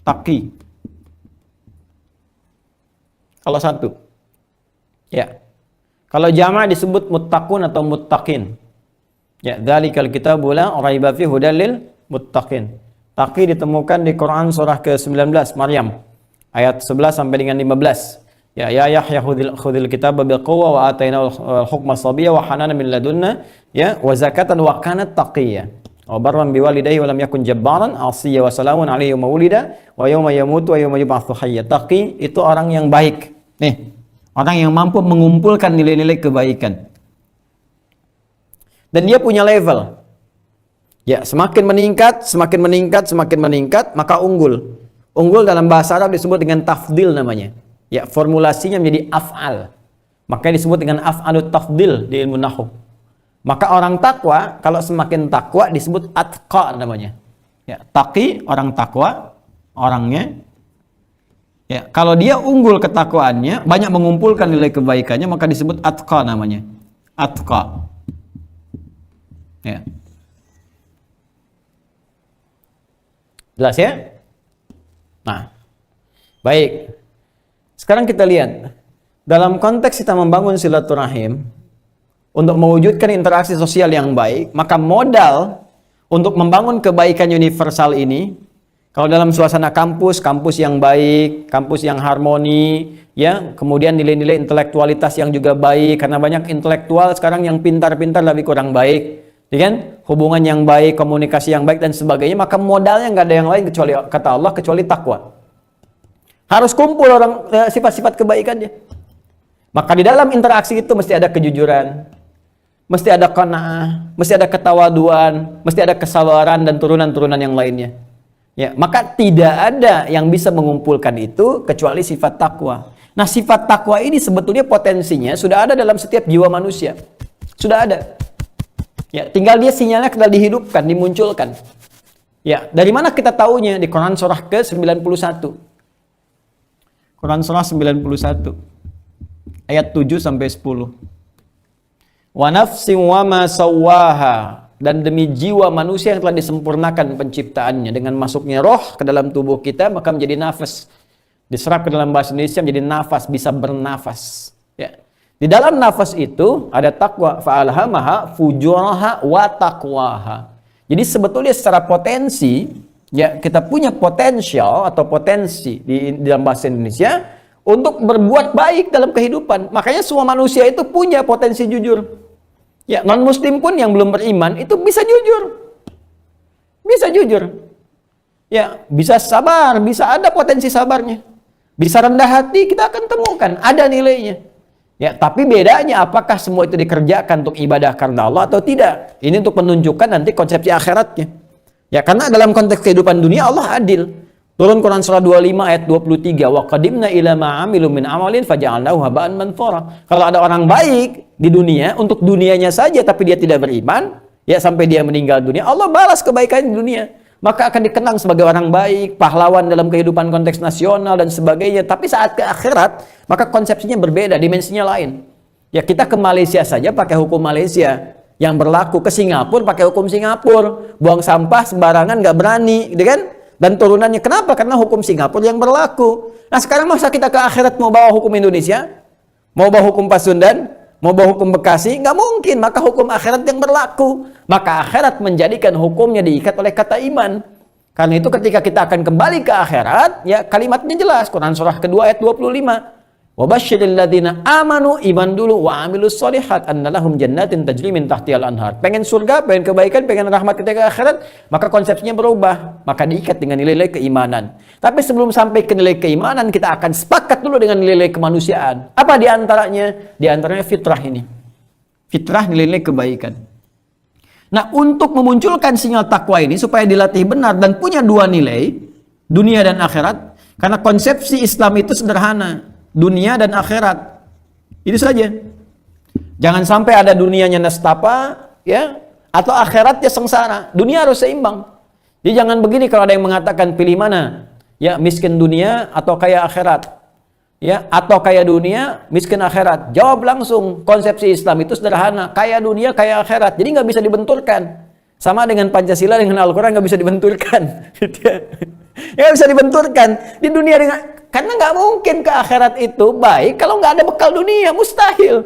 Taki. Kalau satu. Ya. Kalau jama' disebut muttaqun atau muttaqin. Ya, dzalikal kitabu la raiba fihi hudal lil muttaqin. Taki ditemukan di Quran surah ke-19 Maryam ayat 11 sampai dengan 15. Ya Yahya khudil kitaba biquwwah wa atainahu al-hukma sabiyya wa hananan min ladunna ya wa zakatan wa kanat taqiyya wa barran biwalidayhi wa lam yakun jabbaran asiyya wa salamun alayhi yawma wulida wa yawma yamutu wa yawma yub'atsu hayya. Taqi itu orang yang baik. Nih, orang yang mampu mengumpulkan nilai-nilai kebaikan. Dan dia punya level. Ya, semakin meningkat, maka unggul. Unggul dalam bahasa Arab disebut dengan tafdil namanya. Ya, formulasinya menjadi af'al. Makanya disebut dengan af'alut tafdil di ilmu nahwu. Maka orang takwa, kalau semakin takwa disebut atqa namanya. Ya, taqi orang takwa, orangnya. Ya, kalau dia unggul ketakwaannya, banyak mengumpulkan nilai kebaikannya, maka disebut atqa namanya. Atqa. Ya. Jelas ya? Nah, baik. Sekarang kita lihat, dalam konteks kita membangun silaturahim, untuk mewujudkan interaksi sosial yang baik, maka modal untuk membangun kebaikan universal ini, kalau dalam suasana kampus yang baik, kampus yang harmoni, ya, kemudian nilai-nilai intelektualitas yang juga baik, karena banyak intelektual sekarang yang pintar-pintar tapi kurang baik, ya kan? Hubungan yang baik, komunikasi yang baik dan sebagainya, maka modalnya nggak ada yang lain kecuali kata Allah, kecuali takwa. Harus kumpul orang sifat-sifat kebaikannya. Maka di dalam interaksi itu mesti ada kejujuran, mesti ada qanaah, mesti ada ketawaduan, mesti ada kesabaran dan turunan-turunan yang lainnya. Ya, maka tidak ada yang bisa mengumpulkan itu kecuali sifat takwa. Nah, sifat takwa ini sebetulnya potensinya sudah ada dalam setiap jiwa manusia. Sudah ada. Ya, tinggal dia sinyalnya kita dihidupkan, dimunculkan. Ya, dari mana kita tahunya? Di Quran surah ke-91. Quran surah 91. ayat 7 sampai 10. Wa nafsin wa ma sawwaha, dan demi jiwa manusia yang telah disempurnakan penciptaannya dengan masuknya roh ke dalam tubuh kita, maka menjadi nafas. Diserap ke dalam bahasa Indonesia menjadi nafas, bisa bernafas. Ya. Di dalam nafas itu ada takwa, fa'alhamaha fujuraha wa taqwaha. Jadi sebetulnya secara potensi, ya, kita punya potensial atau potensi di dalam bahasa Indonesia untuk berbuat baik dalam kehidupan. Makanya semua manusia itu punya potensi jujur. Ya, non-muslim pun yang belum beriman itu bisa jujur. Bisa jujur. Ya, bisa sabar, bisa ada potensi sabarnya. Bisa rendah hati, kita akan temukan ada nilainya. Ya, tapi bedanya apakah semua itu dikerjakan untuk ibadah karena Allah atau tidak. Ini untuk menunjukkan nanti konsepsi akhiratnya. Ya, karena dalam konteks kehidupan dunia Allah adil. Turun Quran surah 25 ayat 23, wa qadimna ila ma 'amilu min amalin faja'alnahu haba'an manthura. Kalau ada orang baik di dunia untuk dunianya saja tapi dia tidak beriman, ya sampai dia meninggal dunia, Allah balas kebaikan di dunia. Maka akan dikenang sebagai orang baik, pahlawan dalam kehidupan konteks nasional dan sebagainya. Tapi saat ke akhirat, maka konsepsinya berbeda, dimensinya lain. Ya, kita ke Malaysia saja pakai hukum Malaysia yang berlaku, ke Singapura pakai hukum Singapura. Buang sampah sembarangan nggak berani, gitu kan? Dan turunannya kenapa? Karena hukum Singapura yang berlaku. Nah, sekarang masa kita ke akhirat mau bawa hukum Indonesia? Mau bawa hukum Pasundan? Mau bawa hukum Bekasi? Nggak mungkin. Maka hukum akhirat yang berlaku. Maka akhirat menjadikan hukumnya diikat oleh kata iman. Karena itu ketika kita akan kembali ke akhirat, ya kalimatnya jelas. Quran surah kedua ayat 25. Wabasyiril ladzina amanu, iman dulu, wa amilus solihat annalahum jannatin tajri min tahtihal anhar. Pengen surga, pengen kebaikan, pengen rahmat ketika akhirat, maka konsepsinya berubah, maka diikat dengan nilai-nilai keimanan. Tapi sebelum sampai ke nilai keimanan, kita akan sepakat dulu dengan nilai-nilai kemanusiaan. Apa di antaranya? Di antaranya fitrah ini. Fitrah, nilai-nilai kebaikan. Nah, untuk memunculkan sinyal takwa ini supaya dilatih benar dan punya dua nilai, dunia dan akhirat, karena konsepsi Islam itu sederhana. Dunia dan akhirat. Itu saja. Jangan sampai ada dunianya nestapa, ya, atau akhiratnya sengsara. Dunia harus seimbang. Jadi jangan begini kalau ada yang mengatakan pilih mana, ya, miskin dunia atau kaya akhirat, ya, atau kaya dunia, miskin akhirat. Jawab langsung. Konsepsi Islam itu sederhana, kaya dunia, kaya akhirat. Jadi nggak bisa dibenturkan. Sama dengan Pancasila dengan Al-Quran nggak bisa dibenturkan. Nggak bisa dibenturkan. Di dunia dengan, karena nggak mungkin ke akhirat itu baik kalau nggak ada bekal dunia, mustahil.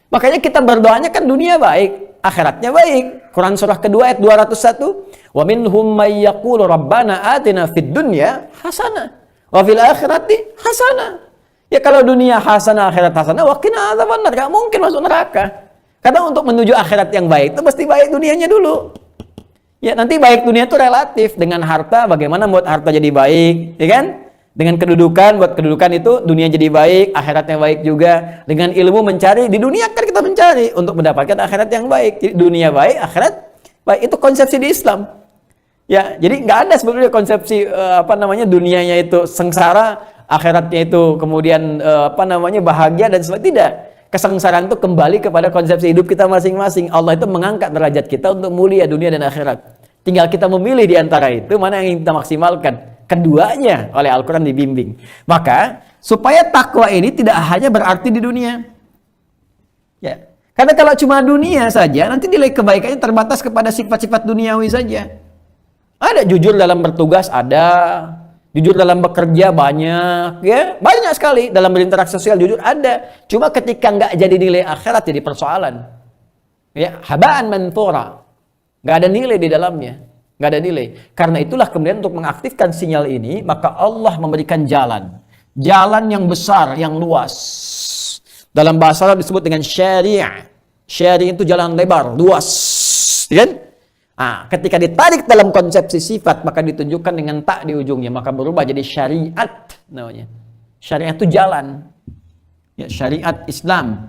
Makanya kita berdoanya kan dunia baik, akhiratnya baik. Quran surah kedua ayat 201, wa minhum may yaqulu rabbana atina fid dunya hasanah wa fil akhirati hasanah. Ya kalau dunia hasanah, akhirat hasanah, wa qina adzabannar, nggak mungkin masuk neraka. Karena untuk menuju akhirat yang baik itu mesti baik dunianya dulu. Ya, nanti baik dunia itu relatif. Dengan harta, bagaimana buat harta jadi baik, ya kan? Dengan kedudukan, buat kedudukan itu dunia jadi baik, akhiratnya baik juga. Dengan ilmu mencari, di dunia kan kita mencari untuk mendapatkan akhirat yang baik. Jadi dunia baik, akhirat baik. Itu konsepsi di Islam. Ya, jadi nggak ada sebetulnya konsepsi dunianya itu sengsara, akhiratnya itu kemudian bahagia dan sebagainya. Tidak. Kesengsaraan itu kembali kepada konsepsi hidup kita masing-masing. Allah itu mengangkat derajat kita untuk mulia dunia dan akhirat. Tinggal kita memilih di antara itu mana yang ingin kita maksimalkan. Keduanya oleh Al-Quran dibimbing. Maka supaya takwa ini tidak hanya berarti di dunia. Ya. Karena kalau cuma dunia saja, nanti nilai kebaikannya terbatas kepada sifat-sifat duniawi saja. Ada jujur dalam bertugas, ada. Jujur dalam bekerja banyak, ya banyak sekali. Dalam berinteraksi sosial jujur ada. Cuma ketika nggak jadi nilai akhirat jadi persoalan. Ya, haba'an manthura. Nggak ada nilai di dalamnya. Nggak ada nilai. Karena itulah kemudian untuk mengaktifkan sinyal ini, maka Allah memberikan jalan. Jalan yang besar, yang luas. Dalam bahasa Arab disebut dengan syariah. Syariah itu jalan lebar, luas. Kan? Nah, ketika ditarik dalam konsepsi sifat, maka ditunjukkan dengan tak di ujungnya. Maka berubah jadi syariat namanya. Syariat itu jalan. Ya, syariat Islam.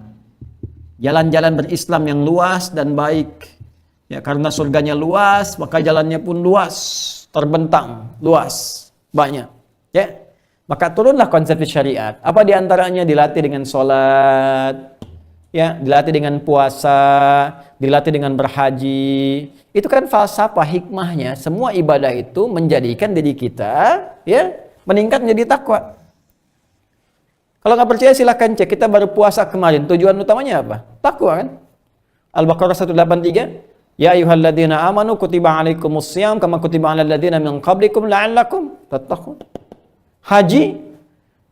Jalan-jalan berislam yang luas dan baik. Ya, karena surganya luas, maka jalannya pun luas, terbentang, luas, banyak. Ya, maka turunlah konsep syariat. Apa diantaranya? Dilatih dengan sholat, ya, dilatih dengan puasa, dilatih dengan berhaji. Itu kan falsafah hikmahnya. Semua ibadah itu menjadikan diri kita, ya, meningkat menjadi takwa. Kalau nggak percaya silahkan cek. Kita baru puasa kemarin. Tujuan utamanya apa? Takwa kan? Al-Baqarah 183. Ya ayyuhalladzina amanu kutiba alaikumussyam kama kutiba alal ladzina min qablikum la'allakum tattaqun. Haji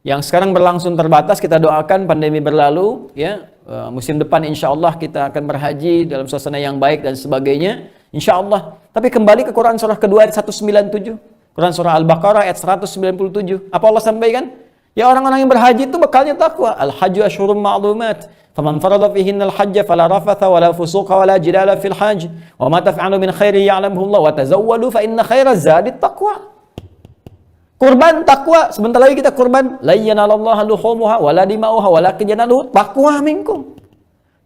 yang sekarang berlangsung terbatas, kita doakan pandemi berlalu ya. Musim depan insyaallah kita akan berhaji dalam suasana yang baik dan sebagainya insyaallah. Tapi kembali ke Quran surah kedua ayat 197. Quran surah Al-Baqarah ayat 197. Apa Allah sampaikan? Ya orang-orang yang berhaji itu bekalnya takwa. Al-hajju asyhurum ma'lumat. Faman farada fihinna al-hajja fala rafatha wala fusuqa wala jidala fil hajj. Wa ma taf'alu min khairin ya'lamuhu Allah wa tazawwadu fa inna khairaz zadi taqwa. Kurban takwa, sebentar lagi kita kurban. La yanalallaha luhumuha wala dima'uha walakin yanaluhu taqwa minkum.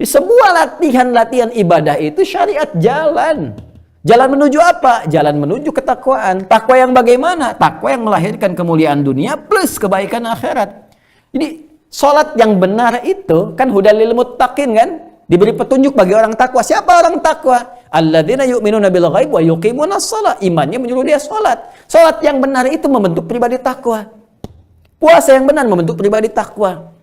Di sebuah latihan ibadah itu syariat jalan. Jalan menuju apa? Jalan menuju ketakwaan. Takwa yang bagaimana? Takwa yang melahirkan kemuliaan dunia plus kebaikan akhirat. Jadi salat yang benar itu kan hudal lil muttaqin kan? Diberi petunjuk bagi orang takwa. Siapa orang takwa? Alladzina yu'minuna bil ghaib wa yuqimunas shalah. Imannya menyuruh dia salat. Salat yang benar itu membentuk pribadi takwa. Puasa yang benar membentuk pribadi takwa.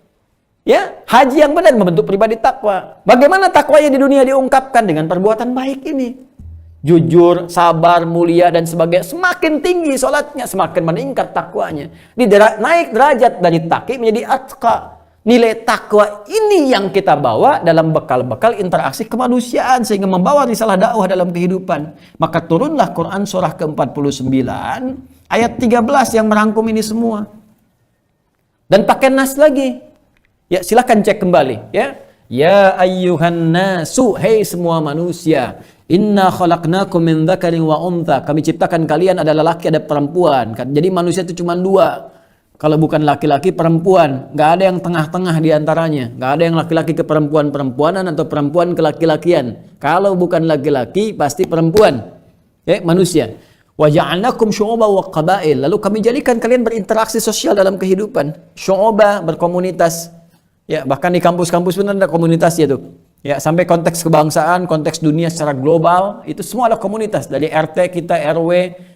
Ya, haji yang benar membentuk pribadi takwa. Bagaimana takwanya di dunia diungkapkan dengan perbuatan baik ini? Jujur, sabar, mulia dan sebagainya. Semakin tinggi salatnya, semakin meningkat takwanya. Naik derajat dari taqi menjadi atqa. Nilai takwa ini yang kita bawa dalam bekal-bekal interaksi kemanusiaan sehingga membawa risalah dakwah dalam kehidupan. Maka turunlah Quran surah ke-49 ayat 13 yang merangkum ini semua. Dan pakai nas lagi. Ya, silakan cek kembali ya. Ya ayyuhan nasu, hei semua manusia. Inna khalaqnakum min dzakarin wa untha. Kami ciptakan kalian ada lelaki ada perempuan. Jadi manusia itu cuma dua. Kalau bukan laki-laki, perempuan. Nggak ada yang tengah-tengah di antaranya. Nggak ada yang laki-laki ke perempuan-perempuanan atau perempuan ke laki-lakian. Kalau bukan laki-laki, pasti perempuan. Manusia. Wa ja'alnakum syu'uban wa qabail. Lalu kami jadikan kalian berinteraksi sosial dalam kehidupan. Syu'uba, berkomunitas. Ya, bahkan di kampus-kampus pun ada komunitasnya tuh. Ya, sampai konteks kebangsaan, konteks dunia secara global, itu semua ada komunitas. Dari RT kita, RW,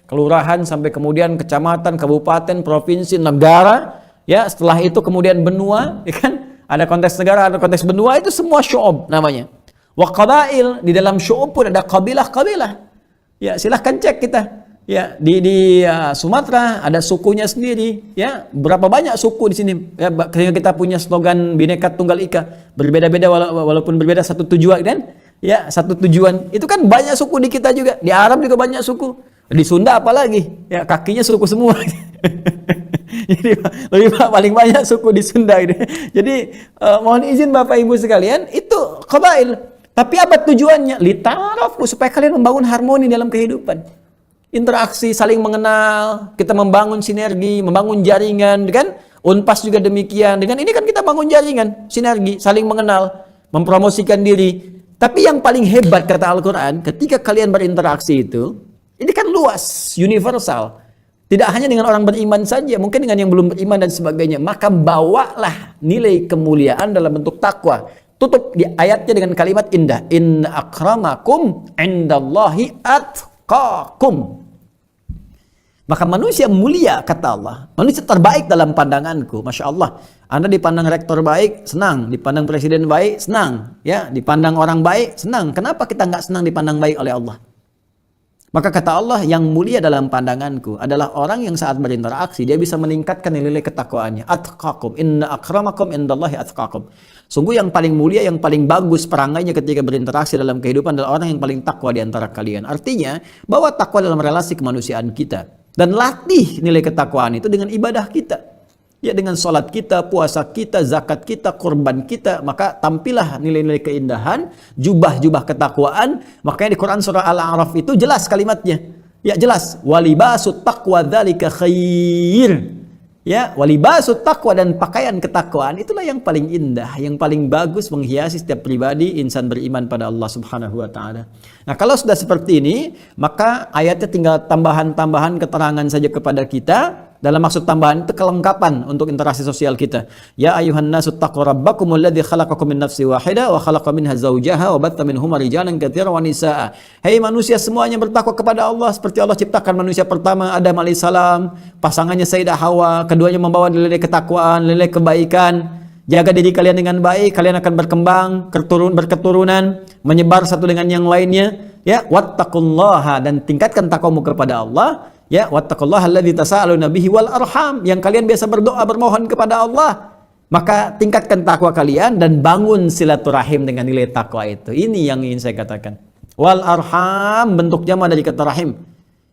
kelurahan, sampai kemudian kecamatan, kabupaten, provinsi, negara. Ya, setelah itu kemudian benua, ya kan? Ada konteks negara, ada konteks benua, itu semua syu'ub namanya. Wa qabail, di dalam syu'ub pun ada kabilah-kabilah. Ya, silahkan cek kita. Ya, di Sumatera ada sukunya sendiri, ya. Berapa banyak suku di sini? Ya, kita punya slogan Bhinneka Tunggal Ika, berbeda-beda walaupun berbeda satu tujuan kan? Ya, satu tujuan. Itu kan banyak suku di kita juga. Di Arab juga banyak suku. Di Sunda apalagi? Ya, kakinya suku semua. Jadi paling banyak suku di Sunda gitu. Jadi mohon izin Bapak Ibu sekalian, itu qabail. Tapi apa tujuannya? Litarafu, supaya kalian membangun harmoni dalam kehidupan. Interaksi, saling mengenal, kita membangun sinergi, membangun jaringan, kan? Unpas juga demikian. Dengan ini kan kita bangun jaringan, sinergi, saling mengenal, mempromosikan diri. Tapi yang paling hebat kata Al-Quran, ketika kalian berinteraksi itu, ini kan luas, universal. Tidak hanya dengan orang beriman saja, mungkin dengan yang belum beriman dan sebagainya. Maka bawalah nilai kemuliaan dalam bentuk takwa. Tutup di ayatnya dengan kalimat indah. Inna akramakum indallahi atqakum. Maka manusia mulia, kata Allah. Manusia terbaik dalam pandanganku. Masya Allah. Anda dipandang rektor baik, senang. Dipandang presiden baik, senang. Ya, dipandang orang baik, senang. Kenapa kita nggak senang dipandang baik oleh Allah? Maka kata Allah, yang mulia dalam pandanganku adalah orang yang saat berinteraksi, dia bisa meningkatkan nilai ketakwaannya. Atqakum. Inna akramakum indallahi atqakum. Sungguh yang paling mulia, yang paling bagus perangainya ketika berinteraksi dalam kehidupan adalah orang yang paling takwa di antara kalian. Artinya, bawa takwa dalam relasi kemanusiaan kita. Dan latih nilai ketakwaan itu dengan ibadah kita. Ya, dengan sholat kita, puasa kita, zakat kita, kurban kita. Maka tampilah nilai-nilai keindahan, jubah-jubah ketakwaan. Makanya di Quran surah Al-A'raf itu jelas kalimatnya. Ya, jelas. Walibasut taqwa dzalika khair. Ya, walibasut taqwa, dan pakaian ketakwaan itulah yang paling indah, yang paling bagus menghiasi setiap pribadi insan beriman pada Allah Subhanahu wa taala. Nah, kalau sudah seperti ini, maka ayatnya tinggal tambahan-tambahan keterangan saja kepada kita. Dalam maksud tambahan itu kelengkapan untuk interaksi sosial kita. Ya ayuhan nasu taqu rabbakumul ladzi khalaqakum min nafsin wahidah wa khalaqa minha zawjaha wa batta minhuma rijalan katsiran wa nisaa. Hei manusia semuanya bertakwa kepada Allah seperti Allah ciptakan manusia pertama Adam alaihissalam, pasangannya Sayyidah Hawa, keduanya membawa nilai ketakwaan, nilai kebaikan. Jaga diri kalian dengan baik, kalian akan berkembang, berketurunan, menyebar satu dengan yang lainnya. Ya, wattaqullaha, dan tingkatkan takwamu kepada Allah. Ya, wattaqullaha alladzi tasaaluna bihi wal arham, yang kalian biasa berdoa bermohon kepada Allah. Maka tingkatkan takwa kalian dan bangun silaturahim dengan nilai takwa itu. Ini yang ingin saya katakan. Wal arham bentuk jama dari kata rahim.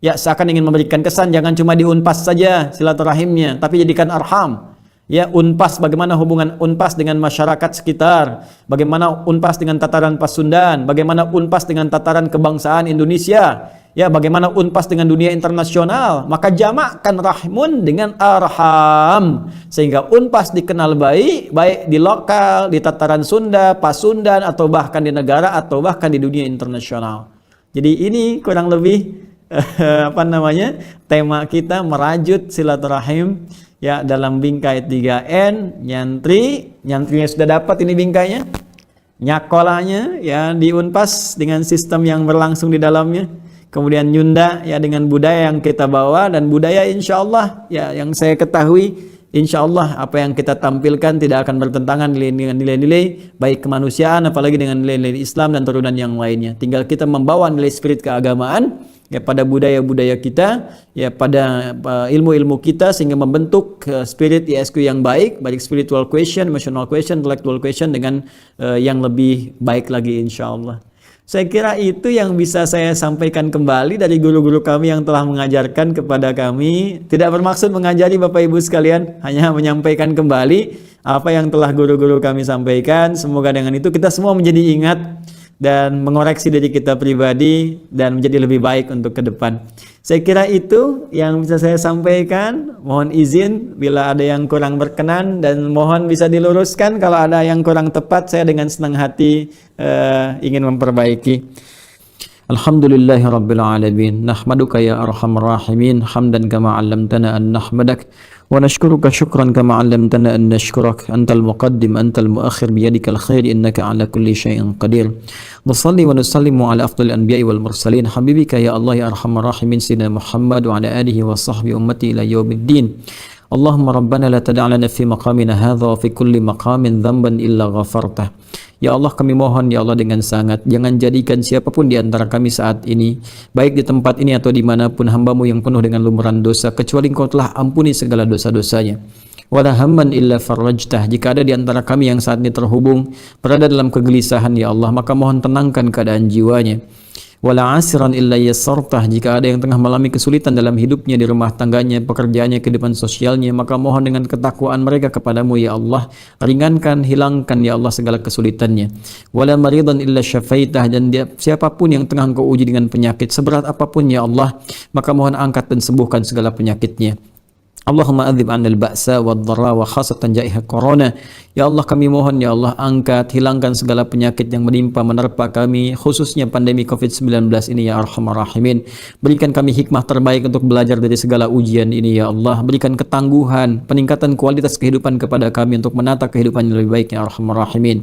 Ya, seakan ingin memberikan kesan jangan cuma diunpas saja silaturahimnya, tapi jadikan arham. Ya, unpas, bagaimana hubungan unpas dengan masyarakat sekitar, bagaimana unpas dengan tataran Pasundan, bagaimana unpas dengan tataran kebangsaan Indonesia, ya, bagaimana unpas dengan dunia internasional. Maka jamakkan rahimun dengan arham, sehingga unpas dikenal baik, baik di lokal, di tataran Sunda, Pasundan, atau bahkan di negara, atau bahkan di dunia internasional. Jadi ini kurang lebih tema kita, merajut silaturahim. Ya, dalam bingkai 3N, nyantrinya sudah dapat ini bingkainya, nyakolanya ya di Unpas dengan sistem yang berlangsung di dalamnya, kemudian nyunda ya dengan budaya yang kita bawa, dan budaya insya Allah ya yang saya ketahui insya Allah apa yang kita tampilkan tidak akan bertentangan dengan nilai-nilai baik kemanusiaan, apalagi dengan nilai-nilai Islam dan turunan yang lainnya. Tinggal kita membawa nilai spirit keagamaan ya pada budaya-budaya kita, ya pada ilmu-ilmu kita, sehingga membentuk spirit ISQ yang baik spiritual question, emotional question, intellectual question dengan yang lebih baik lagi insya Allah. Saya kira itu yang bisa saya sampaikan kembali dari guru-guru kami yang telah mengajarkan kepada kami. Tidak bermaksud mengajari Bapak Ibu sekalian, hanya menyampaikan kembali apa yang telah guru-guru kami sampaikan. Semoga dengan itu kita semua menjadi ingat dan mengoreksi diri kita pribadi dan menjadi lebih baik untuk ke depan. Saya kira itu yang bisa saya sampaikan. Mohon izin bila ada yang kurang berkenan, dan mohon bisa diluruskan kalau ada yang kurang tepat. Saya dengan senang hati ingin memperbaiki. Alhamdulillahi Rabbil Alamin. Nahmaduka ya arhamar rahimin. Hamdan kama 'allamtana an nahmadak. Wa nashkuruka syukran kama 'allamtana an nashkurak. Antal muqaddim, antal muakhir, biyadikal khair, innaka 'ala kulli syai'in qadir. Wassalli wa nusallimu ala afdhalil anbiya'i wal mursalin. Habibika ya Allah ya arhamar rahimin Sayyidina Muhammad wa ala alihi wa sahbihi ummati ila yaumiddin. Allahumma rabbana la tada' lana fi maqamina hadha wa fi kulli maqamin dhanban illa ghafartah. Ya Allah, kami mohon ya Allah dengan sangat, jangan jadikan siapapun di antara kami saat ini, baik di tempat ini atau dimanapun, hamba-Mu yang penuh dengan lumuran dosa, kecuali Engkau telah ampuni segala dosa-dosanya. Wala hamman illa farajtah. Jika ada di antara kami yang saat ini terhubung berada dalam kegelisahan ya Allah, maka mohon tenangkan keadaan jiwanya. Wala asiran illa yassartah. Jika ada yang tengah mengalami kesulitan dalam hidupnya, di rumah tangganya, pekerjaannya, kehidupan sosialnya, maka mohon dengan ketakwaan mereka kepadamu ya Allah, ringankan, hilangkan ya Allah segala kesulitannya. Wala maridan illa syafaitah. Dan siapapun yang tengah Engkau uji dengan penyakit seberat apapun ya Allah, maka mohon angkat dan sembuhkan segala penyakitnya. Allahumma adzib 'anil ba'sa wad-dharra wa khasatan jaiha corona. Ya Allah, kami mohon ya Allah, angkat, hilangkan segala penyakit yang menimpa menerpa kami, khususnya pandemi Covid-19 ini ya arhamar rahimin. Berikan kami hikmah terbaik untuk belajar dari segala ujian ini ya Allah. Berikan ketangguhan, peningkatan kualitas kehidupan kepada kami untuk menata kehidupan yang lebih baik ya arhamar rahimin.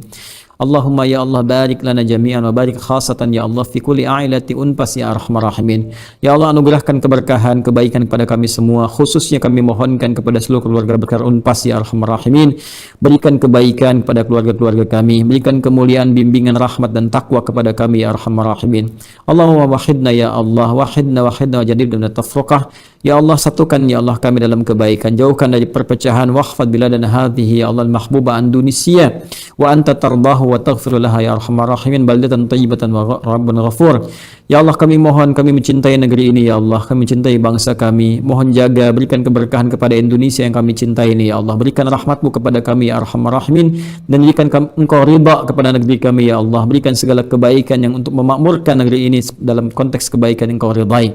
Allahumma ya Allah, barik lana jami'an wa barik khasatan ya Allah fi kulli a'ilati Unpas ya arhamar rahimin. Ya Allah, anugerahkan keberkahan, kebaikan kepada kami semua, khususnya kami mohonkan kepada seluruh keluarga besar Unpas ya arhamar rahimin. Berikan kebaikan kepada keluarga-keluarga kami, berikan kemuliaan, bimbingan, rahmat dan takwa kepada kami ya arhamar rahimin. Allahumma wahidna ya Allah, wahidna wa jadidna tafruqah. Ya Allah, satukan ya Allah kami dalam kebaikan, jauhkan dari perpecahan. Wahfad biladana hadhihi ya Allah al-mahbuba an Indonesia, wa anta tardahu wa taghfir laha ya arhamar rahimin, baldatan thayyibatan wa rabbun ghafur. Ya Allah, kami mohon, kami mencintai negeri ini ya Allah, kami mencintai bangsa kami, mohon jaga, berikan keberkahan kepada Indonesia yang kami cintai ini ya Allah. Berikan rahmat-Mu kepada kami ya arhamar rahimin, dan berikan Engkau ridha kepada negeri kami ya Allah. Berikan segala kebaikan yang untuk memakmurkan negeri ini dalam konteks kebaikan yang Engkau ridhai.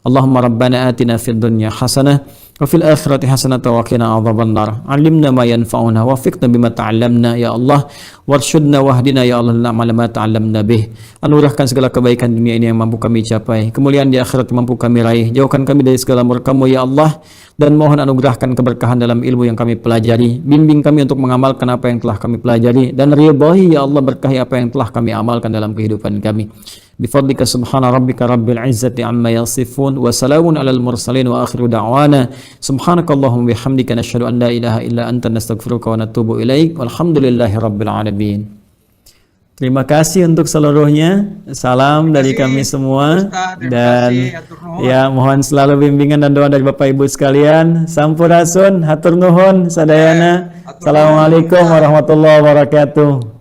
Allahumma rabbana atina fid dunya hasanah wa fil akhirati hasanah wa qina adzabannar. 'Allimna ma yanfa'una wafiqna bima ta'allamna ya Allah, warsyudna wahdina ya Allah na'mal ma ta'allamna bih. Anugerahkan segala kebaikan dunia ini yang mampu kami capai, kemuliaan di akhirat mampu kami raih. Jauhkan kami dari segala murka-Mu ya Allah. dan mohon anugerahkan keberkahan dalam ilmu yang kami pelajari. Bimbing kami untuk mengamalkan apa yang telah kami pelajari, dan ridhahi ya Allah, berkahi apa yang telah kami amalkan dalam kehidupan kami. Bifadlika subhana rabbika rabbil izzati amma yasifun wa salamun alal mursalin wa akhiru da'wana subhanakallahumma bihamdika nashhadu an la ilaha illa anta nastaghfiruka wa natubu ilaik walhamdulillahi rabbil alamin. Terima kasih untuk seluruhnya. Salam dari kami semua. Dan ya, mohon selalu bimbingan dan doa dari Bapak Ibu sekalian. Sampurasun, hatur nuhun, sadayana. Assalamualaikum warahmatullahi wabarakatuh.